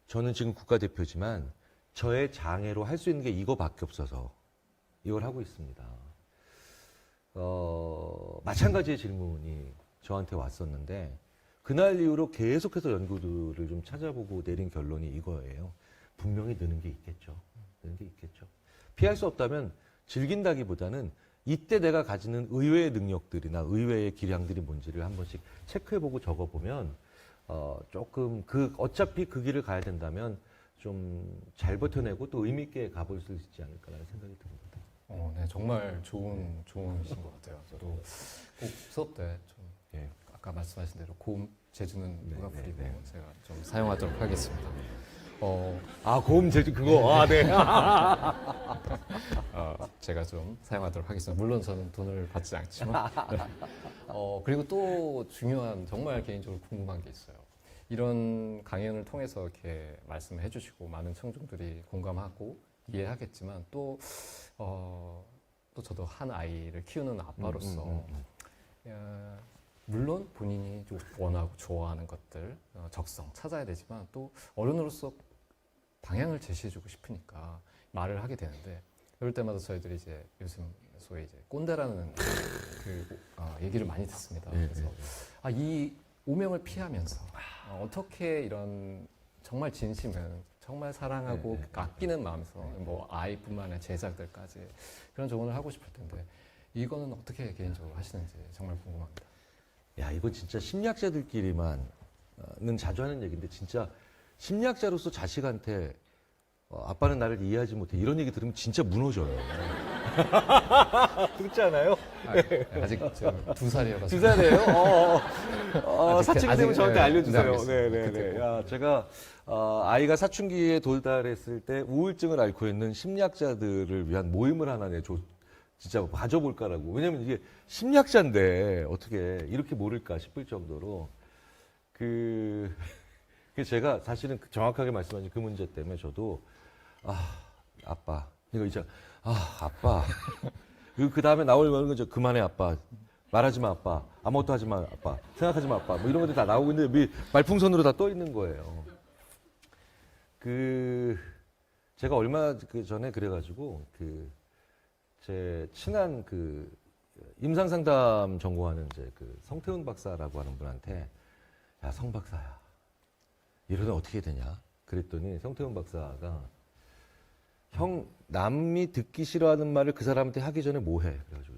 저는 지금 국가대표지만 저의 장애로 할 수 있는 게 이거밖에 없어서 이걸 하고 있습니다. 마찬가지의 질문이 저한테 왔었는데 그날 이후로 계속해서 연구들을 좀 찾아보고 내린 결론이 이거예요. 분명히 느는 게 있겠죠. 느는 게 있겠죠. 피할 수 없다면 즐긴다기보다는 이때 내가 가지는 의외의 능력들이나 의외의 기량들이 뭔지를 한 번씩 체크해보고 적어보면 조금 어차피 그 길을 가야 된다면 좀 잘 버텨내고 또 의미 있게 가볼 수 있지 않을까라는 생각이 듭니다. 네, 정말 좋으신 것 같아요. 저도 꼭 수업 때 좀 예. 아까 말씀하신 대로 고음 재주는 누가 네, 부리고 네. 제가 좀 사용하도록 하겠습니다. 고음 제주 그거. 네. 제가 좀 사용하도록 하겠습니다. 물론 저는 돈을 받지 않지만. 네. 그리고 또 중요한 정말 개인적으로 궁금한 게 있어요. 이런 강연을 통해서 이렇게 말씀을 해주시고 많은 청중들이 공감하고 이해하겠지만 또 저도 한 아이를 키우는 아빠로서 물론 본인이 좀 원하고 좋아하는 것들 적성 찾아야 되지만 또 어른으로서 방향을 제시해주고 싶으니까 말을 하게 되는데 그럴 때마다 저희들이 이제 요즘 소위 이제 꼰대라는 얘기를 많이 듣습니다. 그래서 이 오명을 피하면서 어떻게 이런 정말 진심은 정말 사랑하고 아끼는 마음에서 뭐 아이뿐만 아니라 제자들까지 그런 조언을 하고 싶을 텐데 이거는 어떻게 개인적으로 하시는지 정말 궁금합니다. 야, 이거 진짜 심리학자들끼리만은 자주 하는 얘기인데 진짜 심리학자로서 자식한테 아빠는 나를 이해하지 못해 이런 얘기 들으면 진짜 무너져요. 그렇지 않아요? 아직 2살이어서 2살이에요? 사춘기 되면 저한테 알려주세요. 네. 야, 제가 아이가 사춘기에 도달했을 때 우울증을 앓고 있는 심리학자들을 위한 모임을 하나 진짜 가져볼까라고. 왜냐면 이게 심리학자인데 어떻게 이렇게 모를까 싶을 정도로 제가 사실은 정확하게 말씀하신 그 문제 때문에 저도 아빠 이거 이제 아빠 그 다음에 나올 거는 그만해 아빠 말하지 마 아빠 아무것도 하지 마 아빠 생각하지 마 아빠 뭐 이런 것들이 다 나오고 있는데 말풍선으로 다 떠 있는 거예요. 제가 얼마 전에 그래가지고 제 친한 임상 상담 전공하는 성태훈 박사라고 하는 분한테 야, 성 박사야 이러면 어떻게 되냐 그랬더니 성태훈 박사가 형 남이 듣기 싫어하는 말을 그 사람한테 하기 전에 뭐 해? 그래가지고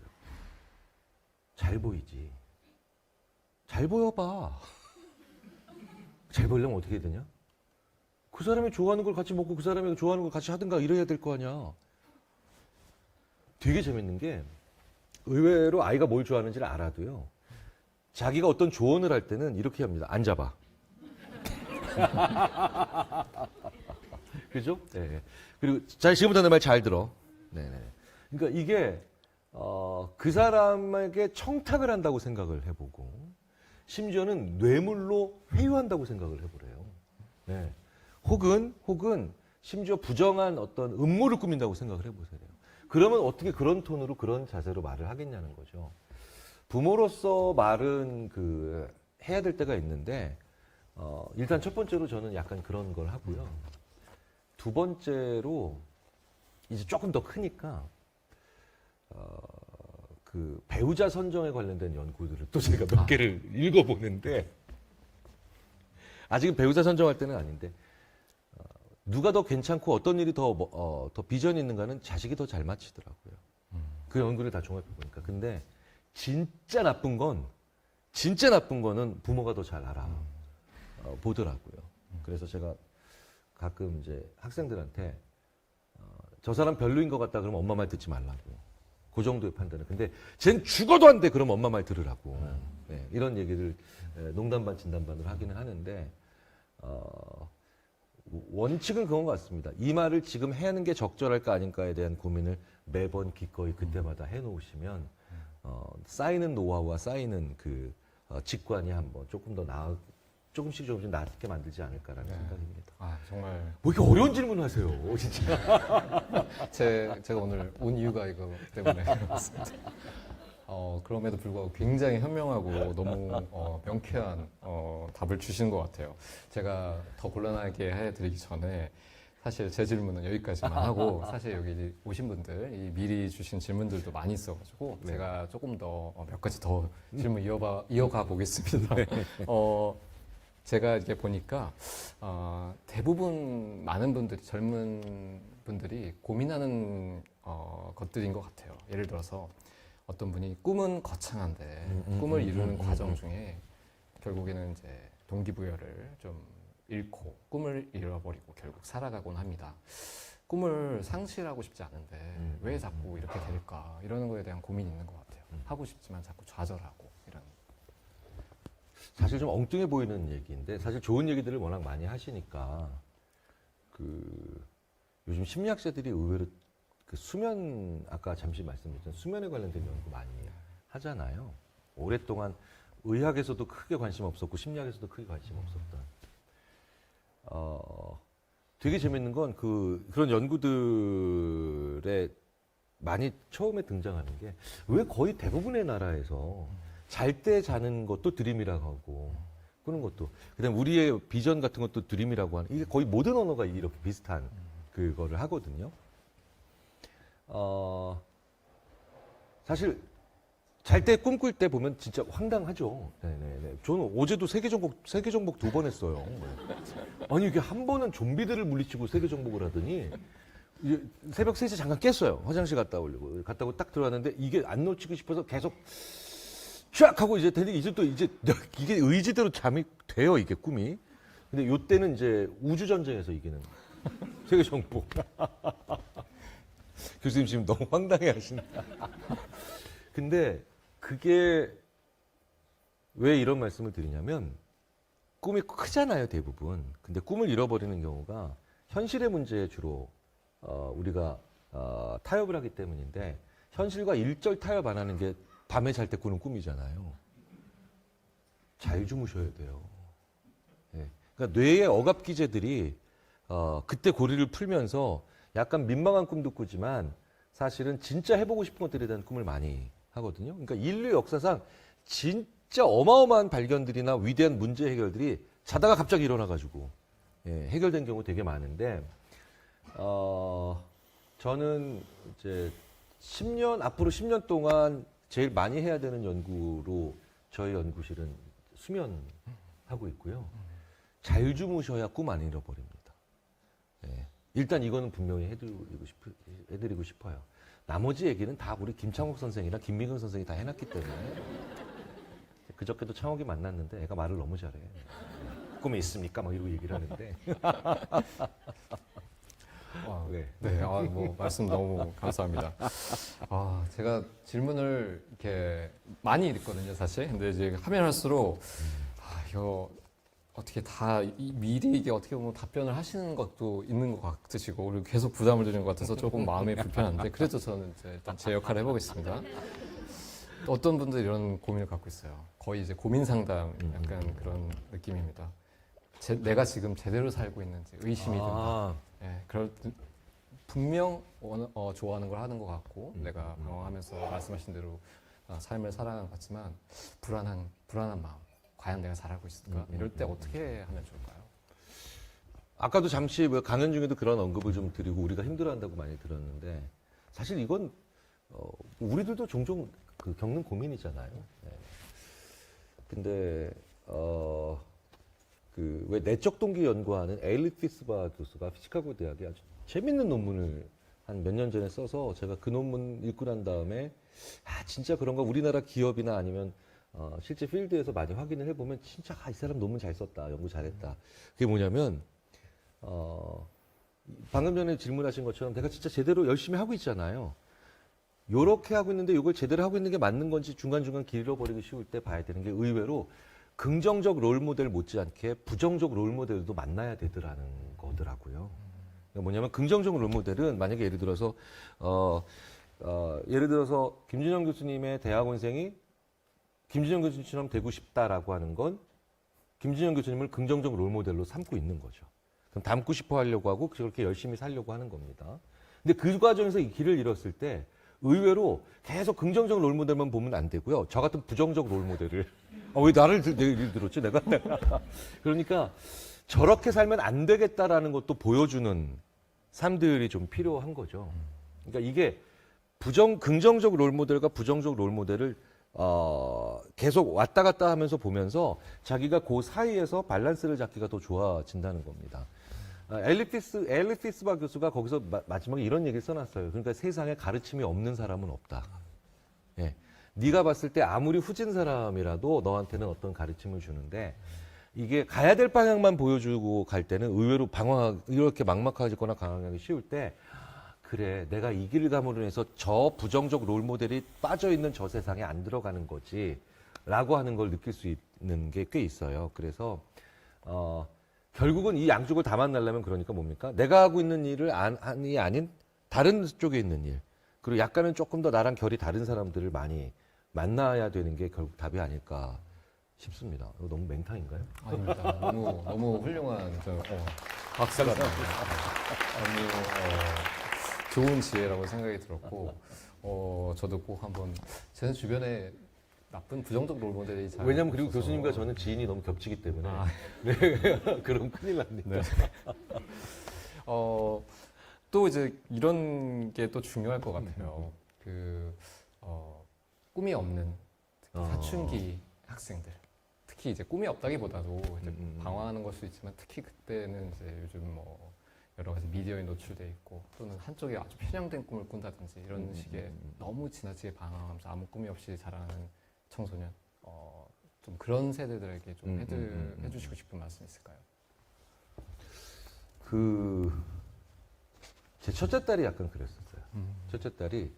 잘 보이지. 잘 보여봐. 잘 보이려면 어떻게 해야 되냐? 그 사람이 좋아하는 걸 같이 먹고 그 사람이 좋아하는 걸 같이 하든가 이래야 될 거 아니야. 되게 재밌는 게 의외로 아이가 뭘 좋아하는지를 알아도요. 자기가 어떤 조언을 할 때는 이렇게 합니다. 앉아봐. 그죠? 네. 그리고 지금부터 내 말 잘 들어. 네. 그러니까 이게 그 사람에게 청탁을 한다고 생각을 해보고 심지어는 뇌물로 회유한다고 생각을 해보래요. 네. 혹은 심지어 부정한 어떤 음모를 꾸민다고 생각을 해보세요. 그러면 어떻게 그런 톤으로 그런 자세로 말을 하겠냐는 거죠. 부모로서 말은 해야 될 때가 있는데 일단 첫 번째로 저는 약간 그런 걸 하고요. 두 번째로 이제 조금 더 크니까 배우자 선정에 관련된 연구들을 또 제가 몇 개를 읽어보는데 아직은 배우자 선정할 때는 아닌데 누가 더 괜찮고 어떤 일이 더 비전이 있는가는 자식이 더 잘 맞히더라고요. 그 연구를 다 종합해 보니까. 근데 진짜 나쁜 거는 부모가 더 잘 보더라고요. 그래서 제가 가끔 이제 학생들한테 저 사람 별로인 것 같다 그러면 엄마 말 듣지 말라고. 그 정도의 판단을. 근데 쟨 죽어도 안 돼 그러면 엄마 말 들으라고. 네, 이런 얘기를 농담 반 진담 반으로 하기는 하는데 원칙은 그건 것 같습니다. 이 말을 지금 하는 게 적절할까 아닌가에 대한 고민을 매번 기꺼이 그때마다 해놓으시면 쌓이는 노하우와 쌓이는 직관이 한번 조금 더 조금씩 낫게 만들지 않을까라는 생각입니다. 정말 뭐 이렇게 어려운 질문을 하세요, 진짜. 제가 오늘 온 이유가 이거 때문에 왔습니다. 그럼에도 불구하고 굉장히 현명하고 너무 명쾌한 답을 주시는 것 같아요. 제가 더 곤란하게 해드리기 전에 사실 제 질문은 여기까지만 하고 사실 여기 오신 분들 이 미리 주신 질문들도 많이 있어가지고 네. 제가 조금 더 몇 가지 더 질문 이어가 보겠습니다. 제가 이렇게 보니까 대부분 많은 분들이 젊은 분들이 고민하는 것들인 것 같아요. 예를 들어서 어떤 분이 꿈은 거창한데 꿈을 이루는 과정 중에 결국에는 이제 동기부여를 좀 잃고 꿈을 잃어버리고 결국 살아가곤 합니다. 꿈을 상실하고 싶지 않은데 왜 자꾸 이렇게 될까 이러는 거에 대한 고민이 있는 것 같아요. 하고 싶지만 자꾸 좌절하고 이런. 사실 좀 엉뚱해 보이는 얘기인데 사실 좋은 얘기들을 워낙 많이 하시니까 요즘 심리학자들이 의외로 그 수면 아까 잠시 말씀드렸던 수면에 관련된 연구 많이 하잖아요. 오랫동안 의학에서도 크게 관심 없었고 심리학에서도 크게 관심 없었던. 되게 재밌는 건 그런 연구들에 많이 처음에 등장하는 게 왜 거의 대부분의 나라에서 잘 때 자는 것도 드림이라고 하고 꾸는 것도 그다음 우리의 비전 같은 것도 드림이라고 하는 이게 거의 모든 언어가 이렇게 비슷한 그거를 하거든요. 사실 잘 때 꿈꿀 때 보면 진짜 황당하죠. 네네네. 저는 어제도 세계 정복 2번 했어요. 아니 이게 한 번은 좀비들을 물리치고 세계 정복을 하더니 이제 새벽 3시에 잠깐 깼어요. 화장실 갔다 오려고. 갔다 오고 딱 들어왔는데 이게 안 놓치고 싶어서 계속 쫙 하고 이제 되니 이제 또 이제 이게 의지대로 잠이 돼요. 이게 꿈이. 근데 요때는 이제 우주 전쟁에서 이기는 세계 정복. 교수님 지금 너무 황당해 하신다. 근데 그게 왜 이런 말씀을 드리냐면 꿈이 크잖아요, 대부분. 근데 꿈을 잃어버리는 경우가 현실의 문제에 주로 우리가 타협을 하기 때문인데 현실과 일절 타협 안 하는 게 밤에 잘 때 꾸는 꿈이잖아요. 잘 주무셔야 돼요. 네. 그러니까 뇌의 억압 기제들이 그때 고리를 풀면서 약간 민망한 꿈도 꾸지만 사실은 진짜 해보고 싶은 것들에 대한 꿈을 많이 하거든요. 그러니까 인류 역사상 진짜 어마어마한 발견들이나 위대한 문제 해결들이 자다가 갑자기 일어나가지고 해결된 경우 되게 많은데 저는 이제 앞으로 10년 동안 제일 많이 해야 되는 연구로 저희 연구실은 수면하고 있고요. 잘 주무셔야 꿈 안 잃어버립니다. 일단 이거는 분명히 해드리고 싶어요. 나머지 얘기는 다 우리 김창욱 선생이랑 김미경 선생이 다 해놨기 때문에 그저께도 창욱이 만났는데 애가 말을 너무 잘해. 꿈이 있습니까? 막 이러고 얘기를 하는데. 네, 뭐 말씀 너무 감사합니다. 제가 질문을 이렇게 많이 읽거든요, 사실. 근데 이제 하면 할수록 이거 어떻게 미리 이게 어떻게 보면 답변을 하시는 것도 있는 것 같으시고 그리고 계속 부담을 드리는 것 같아서 조금 마음이 불편한데 그래도 저는 이제 일단 제 역할을 해보겠습니다. 어떤 분들이 이런 고민을 갖고 있어요. 거의 이제 고민 상담 약간 그런 느낌입니다. 내가 지금 제대로 살고 있는지 의심이 든다. 분명 좋아하는 걸 하는 것 같고 내가 하면서 말씀하신 대로 삶을 살아가는 것 같지만 불안한 마음. 과연 내가 잘하고 있을까? 이럴 때 어떻게 하면 좋을까요? 아까도 잠시 강연 중에도 그런 언급을 좀 드리고 우리가 힘들어한다고 많이 들었는데 사실 이건 우리들도 종종 겪는 고민이잖아요. 네. 근데 왜 내적 동기 연구하는 에일리 피스바 교수가 시카고 대학에 아주 재밌는 논문을 한 몇 년 전에 써서 제가 그 논문 읽고 난 다음에 진짜 그런가 우리나라 기업이나 아니면 실제 필드에서 많이 확인을 해보면 진짜 이 사람 논문 잘 썼다, 연구 잘했다. 그게 뭐냐면 방금 전에 질문하신 것처럼 내가 진짜 제대로 열심히 하고 있잖아요. 요렇게 하고 있는데 이걸 제대로 하고 있는 게 맞는 건지 중간중간 길 잃어버리기 쉬울 때 봐야 되는 게 의외로 긍정적 롤모델 못지않게 부정적 롤모델도 만나야 되더라는 거더라고요. 그러니까 뭐냐면 긍정적 롤모델은 만약에 예를 들어서 김준영 교수님의 대학원생이 김준영 교수님처럼 되고 싶다라고 하는 건 김준영 교수님을 긍정적 롤모델로 삼고 있는 거죠. 그럼 닮고 싶어 하려고 하고 그렇게 열심히 살려고 하는 겁니다. 근데 그 과정에서 이 길을 잃었을 때 의외로 계속 긍정적 롤모델만 보면 안 되고요. 저 같은 부정적 롤모델을 왜 나를 예를 들었지 내가 그러니까 저렇게 살면 안 되겠다라는 것도 보여주는 삶들이 좀 필요한 거죠. 그러니까 이게 긍정적 롤모델과 부정적 롤모델을 계속 왔다 갔다 하면서 보면서 자기가 그 사이에서 밸런스를 잡기가 더 좋아진다는 겁니다. 앨리스 바 교수가 거기서 마지막에 이런 얘기를 써놨어요. 그러니까 세상에 가르침이 없는 사람은 없다. 예. 네가 봤을 때 아무리 후진 사람이라도 너한테는 어떤 가르침을 주는데 이게 가야 될 방향만 보여주고 갈 때는 의외로 이렇게 막막하거나 강하기 쉬울 때 그래 내가 이 길을 감으로 해서 저 부정적 롤모델이 빠져있는 저 세상에 안 들어가는 거지 라고 하는 걸 느낄 수 있는 게 꽤 있어요. 그래서 결국은 이 양쪽을 다 만나려면 그러니까 뭡니까? 내가 하고 있는 일을 아닌 다른 쪽에 있는 일 그리고 약간은 조금 더 나랑 결이 다른 사람들을 많이 만나야 되는 게 결국 답이 아닐까 싶습니다. 이거 너무 맹탕인가요? 아닙니다. 너무 훌륭한 박수가 너무 좋은 지혜라고 생각이 들었고 저도 꼭 한번 제 주변에 나쁜 부정적 롤모델이 잘 왜냐면 그리고 없어서. 교수님과 저는 지인이 너무 겹치기 때문에 네. 그럼 큰일 납니다. 네. 또 이제 이런 게 또 중요할 것 같아요. 꿈이 없는 특히 사춘기 학생들. 특히 이제 꿈이 없다기보다도 이제 방황하는 걸 수 있지만 특히 그때는 이제 요즘 뭐 여러 가지 미디어에 노출돼 있고 또는 한쪽에 아주 편향된 꿈을 꾼다든지 이런 식의 너무 지나치게 방황하면서 아무 꿈이 없이 자라는 청소년 좀 그런 세대들에게 좀 해주시고 싶은 말씀 있을까요? 제 첫째 딸이 약간 그랬었어요. 첫째 딸이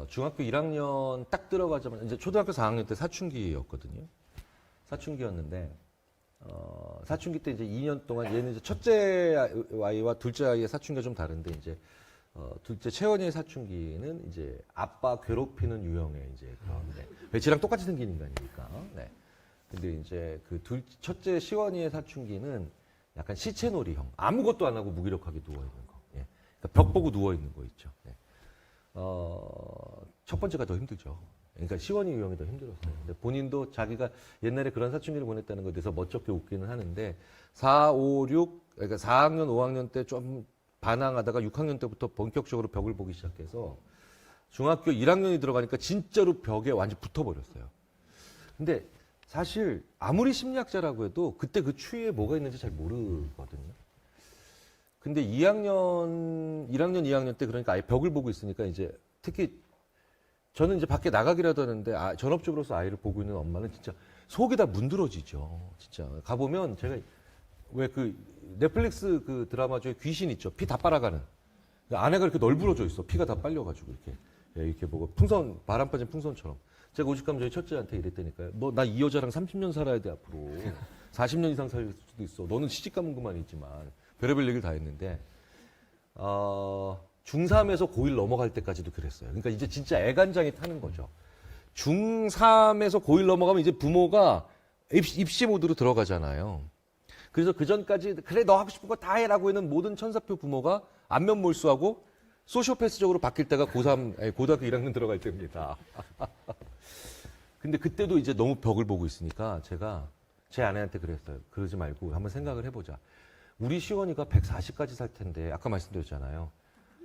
중학교 1학년 딱 들어가자마자 이제 초등학교 4학년 때 사춘기였거든요. 사춘기였는데 사춘기 때 이제 2년 동안 얘는 이제 첫째 아이와 둘째 아이의 사춘기가 좀 다른데 이제 둘째 채원이의 사춘기는 이제 아빠 괴롭히는 유형의 이제 그런 쟤랑 똑같이 생긴 인간이니까. 네. 근데 이제 첫째 시원이의 사춘기는 약간 시체놀이형. 아무것도 안 하고 무기력하게 누워 있는 거. 예. 그러니까 벽 보고 누워 있는 거 있죠. 네. 첫 번째가 더 힘들죠. 그러니까 시원이 유형이 더 힘들었어요. 근데 본인도 자기가 옛날에 그런 사춘기를 보냈다는 것에 대해서 멋쩍게 웃기는 하는데 4, 5, 6, 그러니까 4학년, 5학년 때 좀 반항하다가 6학년 때부터 본격적으로 벽을 보기 시작해서 중학교 1학년이 들어가니까 진짜로 벽에 완전 붙어버렸어요. 근데 사실 아무리 심리학자라고 해도 그때 그 추위에 뭐가 있는지 잘 모르거든요. 근데 1학년, 2학년 때 그러니까 아예 벽을 보고 있으니까 이제 특히 저는 이제 밖에 나가기라도 하는데 전업주부로서 아이를 보고 있는 엄마는 진짜 속이 다 문드러지죠. 진짜 가보면 제가 왜 넷플릭스 드라마 중에 귀신 있죠. 피 다 빨아가는. 아내가 이렇게 널브러져 있어. 피가 다 빨려가지고 이렇게 보고 바람 빠진 풍선처럼. 제가 오죽하면 저희 첫째한테 이랬다니까요. 너 나 이 여자랑 30년 살아야 돼 앞으로. 40년 이상 살 수도 있어. 너는 시집가면 그만이지만 별의별 얘기를 다 했는데 중3에서 고1 넘어갈 때까지도 그랬어요. 그러니까 이제 진짜 애간장이 타는 거죠. 중3에서 고1 넘어가면 이제 부모가 입시 모드로 들어가잖아요. 그래서 그 전까지 그래 너 하고 싶은 거 다 해라고 하는 모든 천사표 부모가 안면 몰수하고 소시오패스적으로 바뀔 때가 고등학교 1학년 들어갈 때입니다. 근데 그때도 이제 너무 벽을 보고 있으니까 제가 제 아내한테 그랬어요. 그러지 말고 한번 생각을 해보자. 우리 시원이가 140까지 살 텐데 아까 말씀드렸잖아요.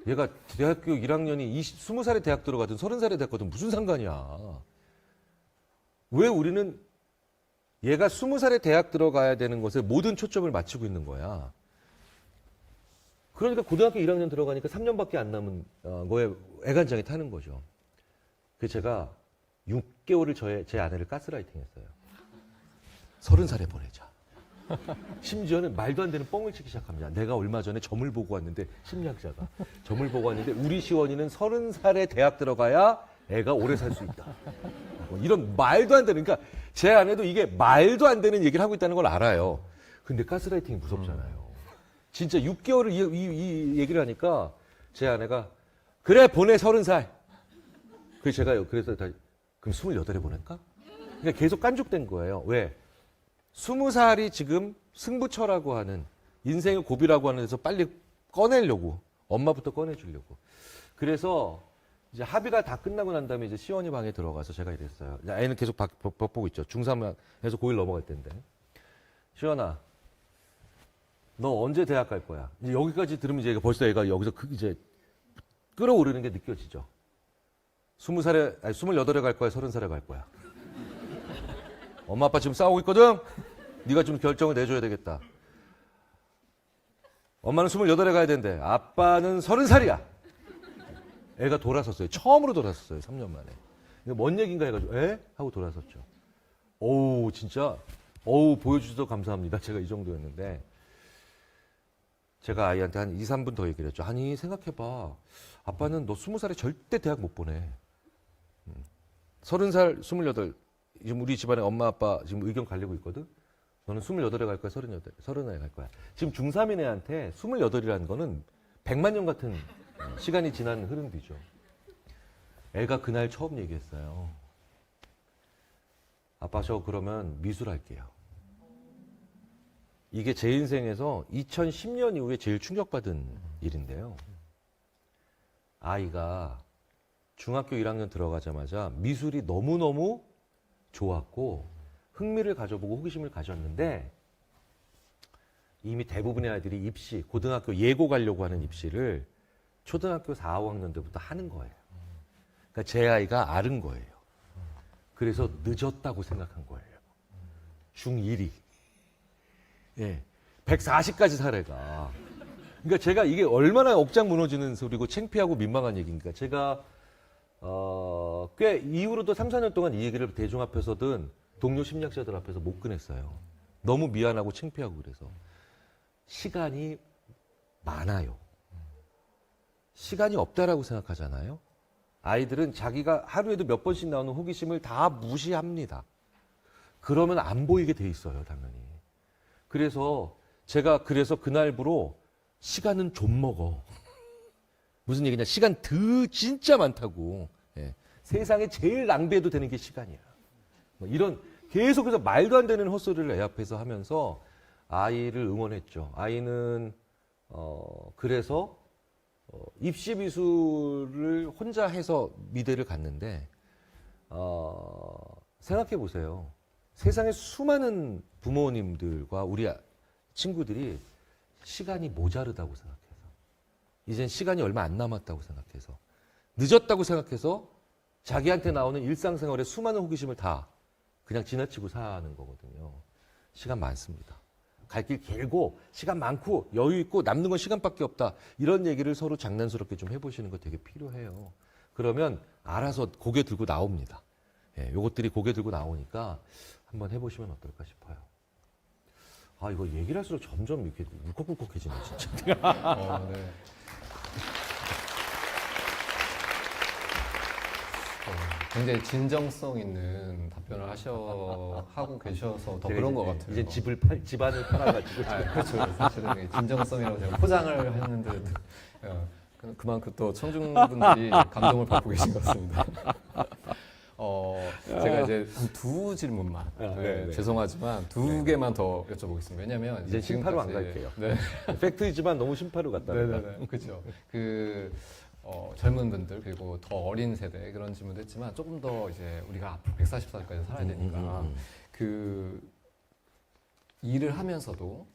얘가 대학교 1학년이 20살에 대학 들어가든 30살에 대학 가든 무슨 상관이야. 왜 우리는 얘가 20살에 대학 들어가야 되는 것에 모든 초점을 맞추고 있는 거야. 그러니까 고등학교 1학년 들어가니까 3년밖에 안 남은 거에 애간장이 타는 거죠. 그래서 제가 6개월을 제 아내를 가스라이팅 했어요. 30살에 보내자. 심지어는 말도 안 되는 뻥을 치기 시작합니다. 내가 얼마 전에 점을 보고 왔는데 심리학자가 점을 보고 왔는데 우리 시원이는 30살에 대학 들어가야 애가 오래 살 수 있다. 이런 말도 안 되는 그러니까 제 아내도 이게 말도 안 되는 얘기를 하고 있다는 걸 알아요. 근데 가스라이팅이 무섭잖아요. 진짜 6개월을 이 얘기를 하니까 제 아내가 그래 보내 30살. 그래서 제가 그래서 그럼 28에 보낼까? 그러니까 계속 깐죽된 거예요. 왜? 20살이 지금 승부처라고 하는 인생의 고비라고 하는 데서 빨리 꺼내려고 엄마부터 꺼내주려고. 그래서 이제 합의가 다 끝나고 난 다음에 이제 시원이 방에 들어가서 제가 이랬어요. 애는 계속 법 보고 있죠. 중3에서 고1 넘어갈 때인데. 시원아, 너 언제 대학 갈 거야? 이제 여기까지 들으면 이제 벌써 애가 여기서 이제 끌어오르는 게 느껴지죠. 28에 갈 거야, 30살에 갈 거야. 엄마 아빠 지금 싸우고 있거든? 네가 좀 결정을 내줘야 되겠다. 엄마는 28에 가야 된대. 아빠는 30살이야. 애가 돌아섰어요. 처음으로 돌아섰어요. 3년 만에. 이거 뭔 얘기인가 해가지고 에? 하고 돌아섰죠. 어우 진짜 보여주셔서 감사합니다. 제가 이 정도였는데 제가 아이한테 한 2, 3분 더 얘기를 했죠. 아니 생각해봐. 아빠는 너 20살에 절대 대학 못 보내. 30살, 28. 지금 우리 집안에 엄마 아빠 지금 의견 갈리고 있거든. 너는 28에 갈 거야, 30에 갈 거야. 지금 중3인 애한테 28이라는 거는 100만 년 같은 시간이 지난 흐름 뒤죠. 애가 그날 처음 얘기했어요. 아빠 저 그러면 미술 할게요. 이게 제 인생에서 2010년 이후에 제일 충격받은 일인데요. 아이가 중학교 1학년 들어가자마자 미술이 너무너무 좋았고 흥미를 가져보고 호기심을 가졌는데 이미 대부분의 아이들이 입시, 고등학교 예고 가려고 하는 입시를 초등학교 4, 5학년 때부터 하는 거예요. 그러니까 제 아이가 앓은 거예요. 그래서 늦었다고 생각한 거예요. 중1이. 예. 140까지 사례가. 그러니까 제가 이게 얼마나 억장 무너지는 소리고 창피하고 민망한 얘기입니까? 제가 꽤 이후로도 3, 4년 동안 이 얘기를 대중 앞에서든 동료 심리학자들 앞에서 못 꺼냈어요. 너무 미안하고 창피하고 그래서. 시간이 많아요. 시간이 없다라고 생각하잖아요. 아이들은 자기가 하루에도 몇 번씩 나오는 호기심을 다 무시합니다. 그러면 안 보이게 돼 있어요, 당연히. 그래서 제가 그날부로 시간은 좀 먹어. 무슨 얘기냐? 시간 진짜 많다고. 예. 세상에 제일 낭비해도 되는 게 시간이야. 뭐 이런 계속해서 말도 안 되는 헛소리를 애 앞에서 하면서 아이를 응원했죠. 아이는 그래서 입시 미술을 혼자 해서 미대를 갔는데 생각해 보세요. 세상에 수많은 부모님들과 우리 친구들이 시간이 모자르다고 생각해서 이젠 시간이 얼마 안 남았다고 생각해서 늦었다고 생각해서 자기한테 나오는 일상생활의 수많은 호기심을 다 그냥 지나치고 사는 거거든요. 시간 많습니다. 갈 길 길고 시간 많고 여유 있고 남는 건 시간밖에 없다. 이런 얘기를 서로 장난스럽게 좀 해보시는 거 되게 필요해요. 그러면 알아서 고개 들고 나옵니다. 예, 요것들이 고개 들고 나오니까 한번 해보시면 어떨까 싶어요. 아 이거 얘기를 할수록 점점 이렇게 울컥울컥해지네 진짜. 네. 굉장히 진정성 있는 답변을 하고 계셔서 더 그런 것 같아요. 이제 집안을 팔아가지고. 그렇죠. 사실은 진정성이라고 제가 포장을 했는데 그만큼 또 청중분들이 감동을 받고 계신 것 같습니다. 제가 이제 두 질문만 네. 죄송하지만 두 개만 더 여쭤보겠습니다. 왜냐하면 이제 심파로 안 갈게요. 네. 팩트이지만 너무 심파로 갔다. 네네네. 그렇죠. 젊은 분들 그리고 더 어린 세대 그런 질문도 했지만 조금 더 이제 우리가 앞으로 140살까지 살아야 되니까 그 일을 하면서도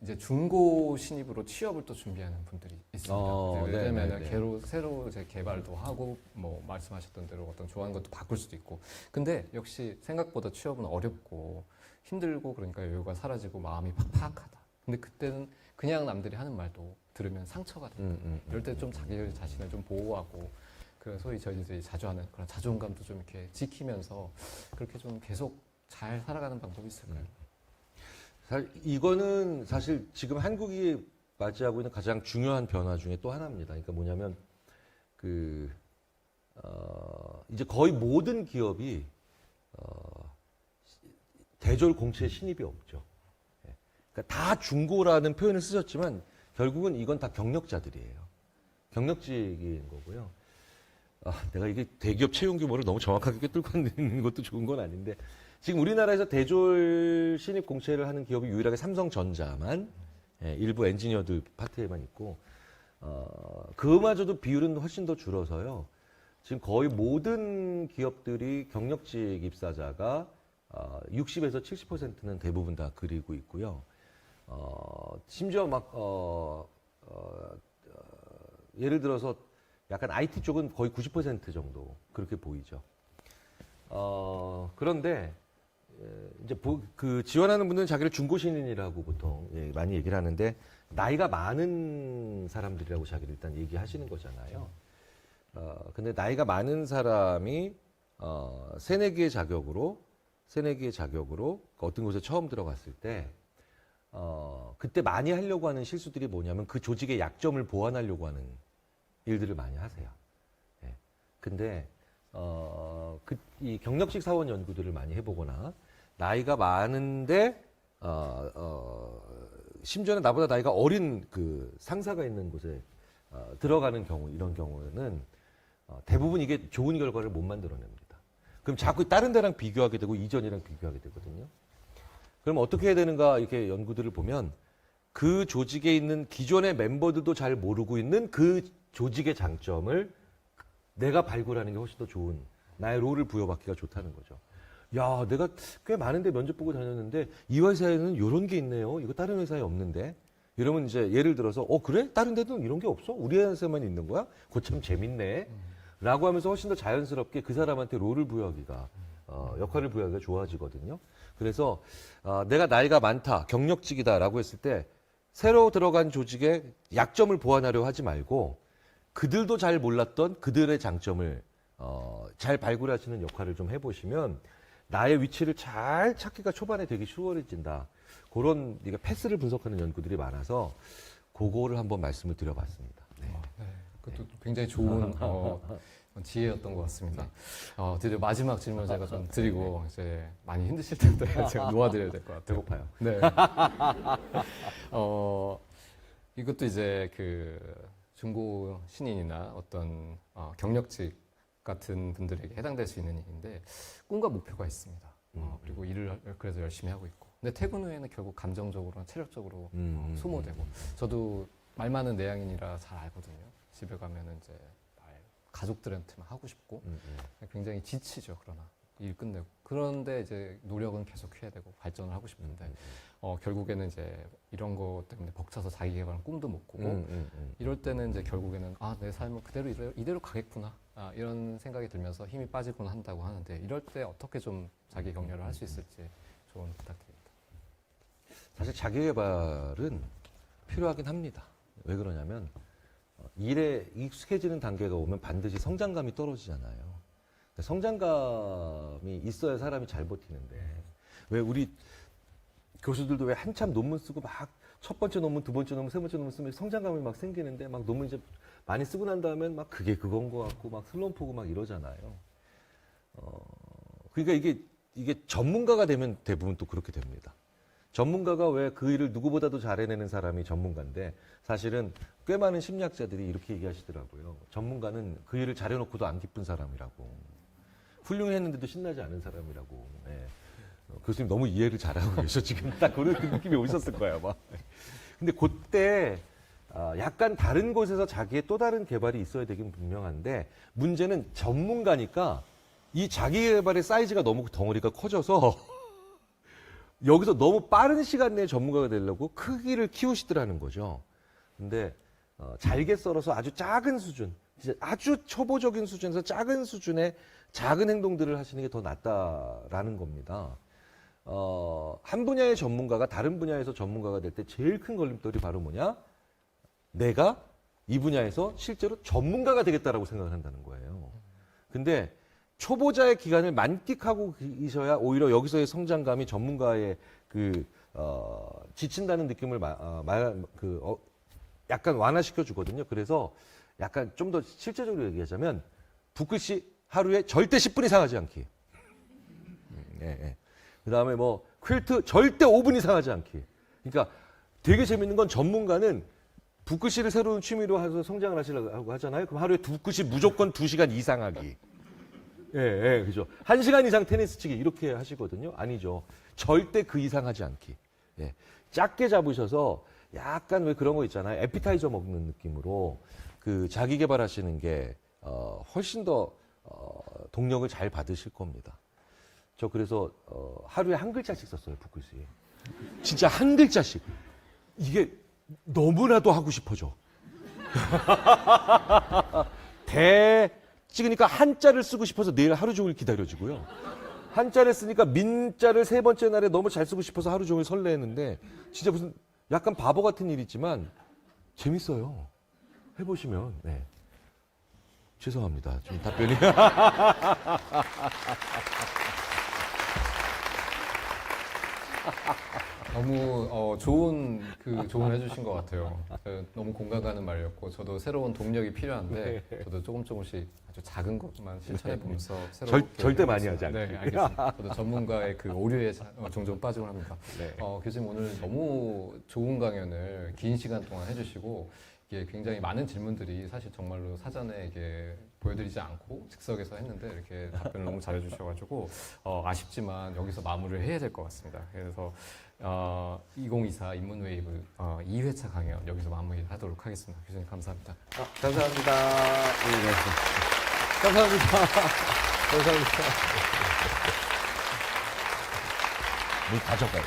이제 중고 신입으로 취업을 또 준비하는 분들이 있습니다. 왜냐면 새로 이제 개발도 하고 뭐 말씀하셨던 대로 어떤 좋아하는 것도 바꿀 수도 있고. 근데 역시 생각보다 취업은 어렵고 힘들고 그러니까 여유가 사라지고 마음이 팍팍하다. 근데 그때는 그냥 남들이 하는 말도 들으면 상처가 된다. 이럴 때 좀 자기 자신을 좀 보호하고 그래서 저희들이 자주 하는 그런 자존감도 좀 이렇게 지키면서 그렇게 좀 계속 잘 살아가는 방법이 있을까요? 이거는 사실 지금 한국이 맞이하고 있는 가장 중요한 변화 중에 또 하나입니다. 그러니까 뭐냐면 이제 거의 모든 기업이 대졸 공채 신입이 없죠. 그러니까 다 중고라는 표현을 쓰셨지만 결국은 이건 다 경력자들이에요. 경력직인 거고요. 내가 이게 대기업 채용 규모를 너무 정확하게 뚫고 있는 것도 좋은 건 아닌데 지금 우리나라에서 대졸 신입 공채를 하는 기업이 유일하게 삼성전자만 일부 엔지니어들 파트에만 있고 그마저도 비율은 훨씬 더 줄어서요. 지금 거의 모든 기업들이 경력직 입사자가 60에서 70%는 대부분 다 그리고 있고요. 심지어 예를 들어서 약간 IT 쪽은 거의 90% 정도 그렇게 보이죠. 그런데 이제 그 지원하는 분들은 자기를 중고신인이라고 보통 많이 얘기를 하는데 나이가 많은 사람들이라고 자기를 일단 얘기하시는 거잖아요. 근데 나이가 많은 사람이 새내기의 자격으로 어떤 곳에 처음 들어갔을 때 그때 많이 하려고 하는 실수들이 뭐냐면 그 조직의 약점을 보완하려고 하는 일들을 많이 하세요. 예. 근데 이 경력직 사원 연구들을 많이 해보거나 나이가 많은데 심지어는 나보다 나이가 어린 그 상사가 있는 곳에 들어가는 경우, 이런 경우는 대부분 이게 좋은 결과를 못 만들어냅니다. 그럼 자꾸 다른 데랑 비교하게 되고 이전이랑 비교하게 되거든요. 그럼 어떻게 해야 되는가 이렇게 연구들을 보면 그 조직에 있는 기존의 멤버들도 잘 모르고 있는 그 조직의 장점을 내가 발굴하는 게 훨씬 더 좋은, 나의 롤을 부여받기가 좋다는 거죠. 야, 내가 꽤 많은데 면접 보고 다녔는데 이 회사에는 이런 게 있네요. 이거 다른 회사에 없는데. 이러면 이제 예를 들어서 그래? 다른 데도 이런 게 없어? 우리 회사에만 있는 거야? 그거 참 재밌네. 라고 하면서 훨씬 더 자연스럽게 그 사람한테 롤을 부여하기가 역할을 부여하기가 좋아지거든요. 그래서 내가 나이가 많다, 경력직이다라고 했을 때 새로 들어간 조직의 약점을 보완하려 하지 말고 그들도 잘 몰랐던 그들의 장점을 잘 발굴하시는 역할을 좀 해보시면 나의 위치를 잘 찾기가 초반에 되게 수월해진다. 그런 패스를 분석하는 연구들이 많아서 그거를 한번 말씀을 드려봤습니다. 네. 네, 그것도 굉장히 좋은 지혜였던 것 같습니다. 드디어 마지막 질문 제가 좀 드리고 이제 많이 힘드실 텐데 제가 놓아드려야 될 것 같아요. 배고파요. 네. 이것도 이제 그 중고 신인이나 어떤 경력직 같은 분들에게 해당될 수 있는 일인데 꿈과 목표가 있습니다. 그리고 일을 그래서 열심히 하고 있고. 근데 퇴근 후에는 결국 감정적으로나 체력적으로 소모되고. 저도 말 많은 내향인이라 잘 알거든요. 집에 가면은 이제 가족들한테만 하고 싶고 굉장히 지치죠. 그러나 일 끝내고. 그런데 이제 노력은 계속 해야 되고 발전을 하고 싶은데 결국에는 이제 이런 것 때문에 벅차서 자기 개발은 꿈도 못 꾸고 이럴 때는 이제 결국에는 내 삶은 그대로 이대로 가겠구나. 이런 생각이 들면서 힘이 빠지곤 한다고 하는데 이럴 때 어떻게 좀 자기 격려를 할 수 있을지 조언 부탁드립니다. 사실 자기 개발은 필요하긴 합니다. 왜 그러냐면 일에 익숙해지는 단계가 오면 반드시 성장감이 떨어지잖아요. 성장감이 있어야 사람이 잘 버티는데 왜 우리 교수들도 왜 한참 논문 쓰고 막 첫 번째 논문, 두 번째 논문, 세 번째 논문 쓰면 성장감이 막 생기는데 막 논문 이제 많이 쓰고 난 다음엔 막 그게 그건 거 같고 막 슬럼프고 막 이러잖아요. 그러니까 이게 전문가가 되면 대부분 또 그렇게 됩니다. 전문가가 왜 그 일을 누구보다도 잘 해내는 사람이 전문가인데 사실은 꽤 많은 심리학자들이 이렇게 얘기하시더라고요. 전문가는 그 일을 잘해놓고도 안 기쁜 사람이라고. 훌륭했는데도 신나지 않은 사람이라고. 네. 교수님 너무 이해를 잘하고 계셔. 지금 딱 그런 느낌이 오셨을 거야, 아마. 근데 그때 약간 다른 곳에서 자기의 또 다른 개발이 있어야 되긴 분명한데 문제는 전문가니까 이 자기 개발의 사이즈가 너무 덩어리가 커져서 여기서 너무 빠른 시간 내에 전문가가 되려고 크기를 키우시더라는 거죠. 근데 잘게 썰어서 아주 작은 수준, 아주 초보적인 수준에서 작은 수준의 작은 행동들을 하시는 게 더 낫다라는 겁니다. 한 분야의 전문가가 다른 분야에서 전문가가 될 때 제일 큰 걸림돌이 바로 뭐냐? 내가 이 분야에서 실제로 전문가가 되겠다라고 생각을 한다는 거예요. 근데 초보자의 기간을 만끽하고 계셔야 오히려 여기서의 성장감이 전문가의 지친다는 느낌을 약간 완화시켜 주거든요. 그래서 약간 좀 더 실제적으로 얘기하자면 붓글씨 하루에 절대 10분 이상 하지 않기. 그 다음에 뭐 퀼트 절대 5분 이상 하지 않기. 그러니까 되게 재밌는 건 전문가는 붓글씨를 새로운 취미로 해서 성장을 하시려고 하잖아요. 그럼 하루에 붓글씨 무조건 2시간 이상 하기. 그죠. 1시간 이상 테니스 치기 이렇게 하시거든요. 아니죠. 절대 그 이상 하지 않기. 작게 잡으셔서 약간 왜 그런 거 있잖아요. 에피타이저 먹는 느낌으로 그 자기 개발하시는 게 훨씬 더 동력을 잘 받으실 겁니다. 저 그래서 하루에 한 글자씩 썼어요, 붓글씨. 진짜 한 글자씩. 이게 너무나도 하고 싶어져. 찍으니까 한자를 쓰고 싶어서 내일 하루 종일 기다려지고요. 한자를 쓰니까 민자를 세 번째 날에 너무 잘 쓰고 싶어서 하루 종일 설레했는데 진짜 무슨 약간 바보 같은 일이지만 재밌어요. 해보시면. 네. 죄송합니다. 좀 답변이. 너무 좋은 조언을 해주신 것 같아요. 너무 공감 가는 말이었고 저도 새로운 동력이 필요한데 저도 조금씩 아주 작은 것만 실천해 보면서 새롭게 절대 많이 하지 네, 알겠습니다. 저도 전문가의 그 오류에 종종 빠지곤 합니다. 네. 교수님 오늘 너무 좋은 강연을 긴 시간 동안 해주시고 이게 굉장히 많은 질문들이 사실 정말로 사전에 이게 보여드리지 않고 즉석에서 했는데 이렇게 답변을 너무 잘해주셔가지고 아쉽지만 여기서 마무리를 해야 될 것 같습니다. 그래서 2024 인문웨이브 2회차 강연 여기서 마무리하도록 하겠습니다. 교수님 감사합니다. 감사합니다. 네. 감사합니다. 감사합니다. 문 가져가요.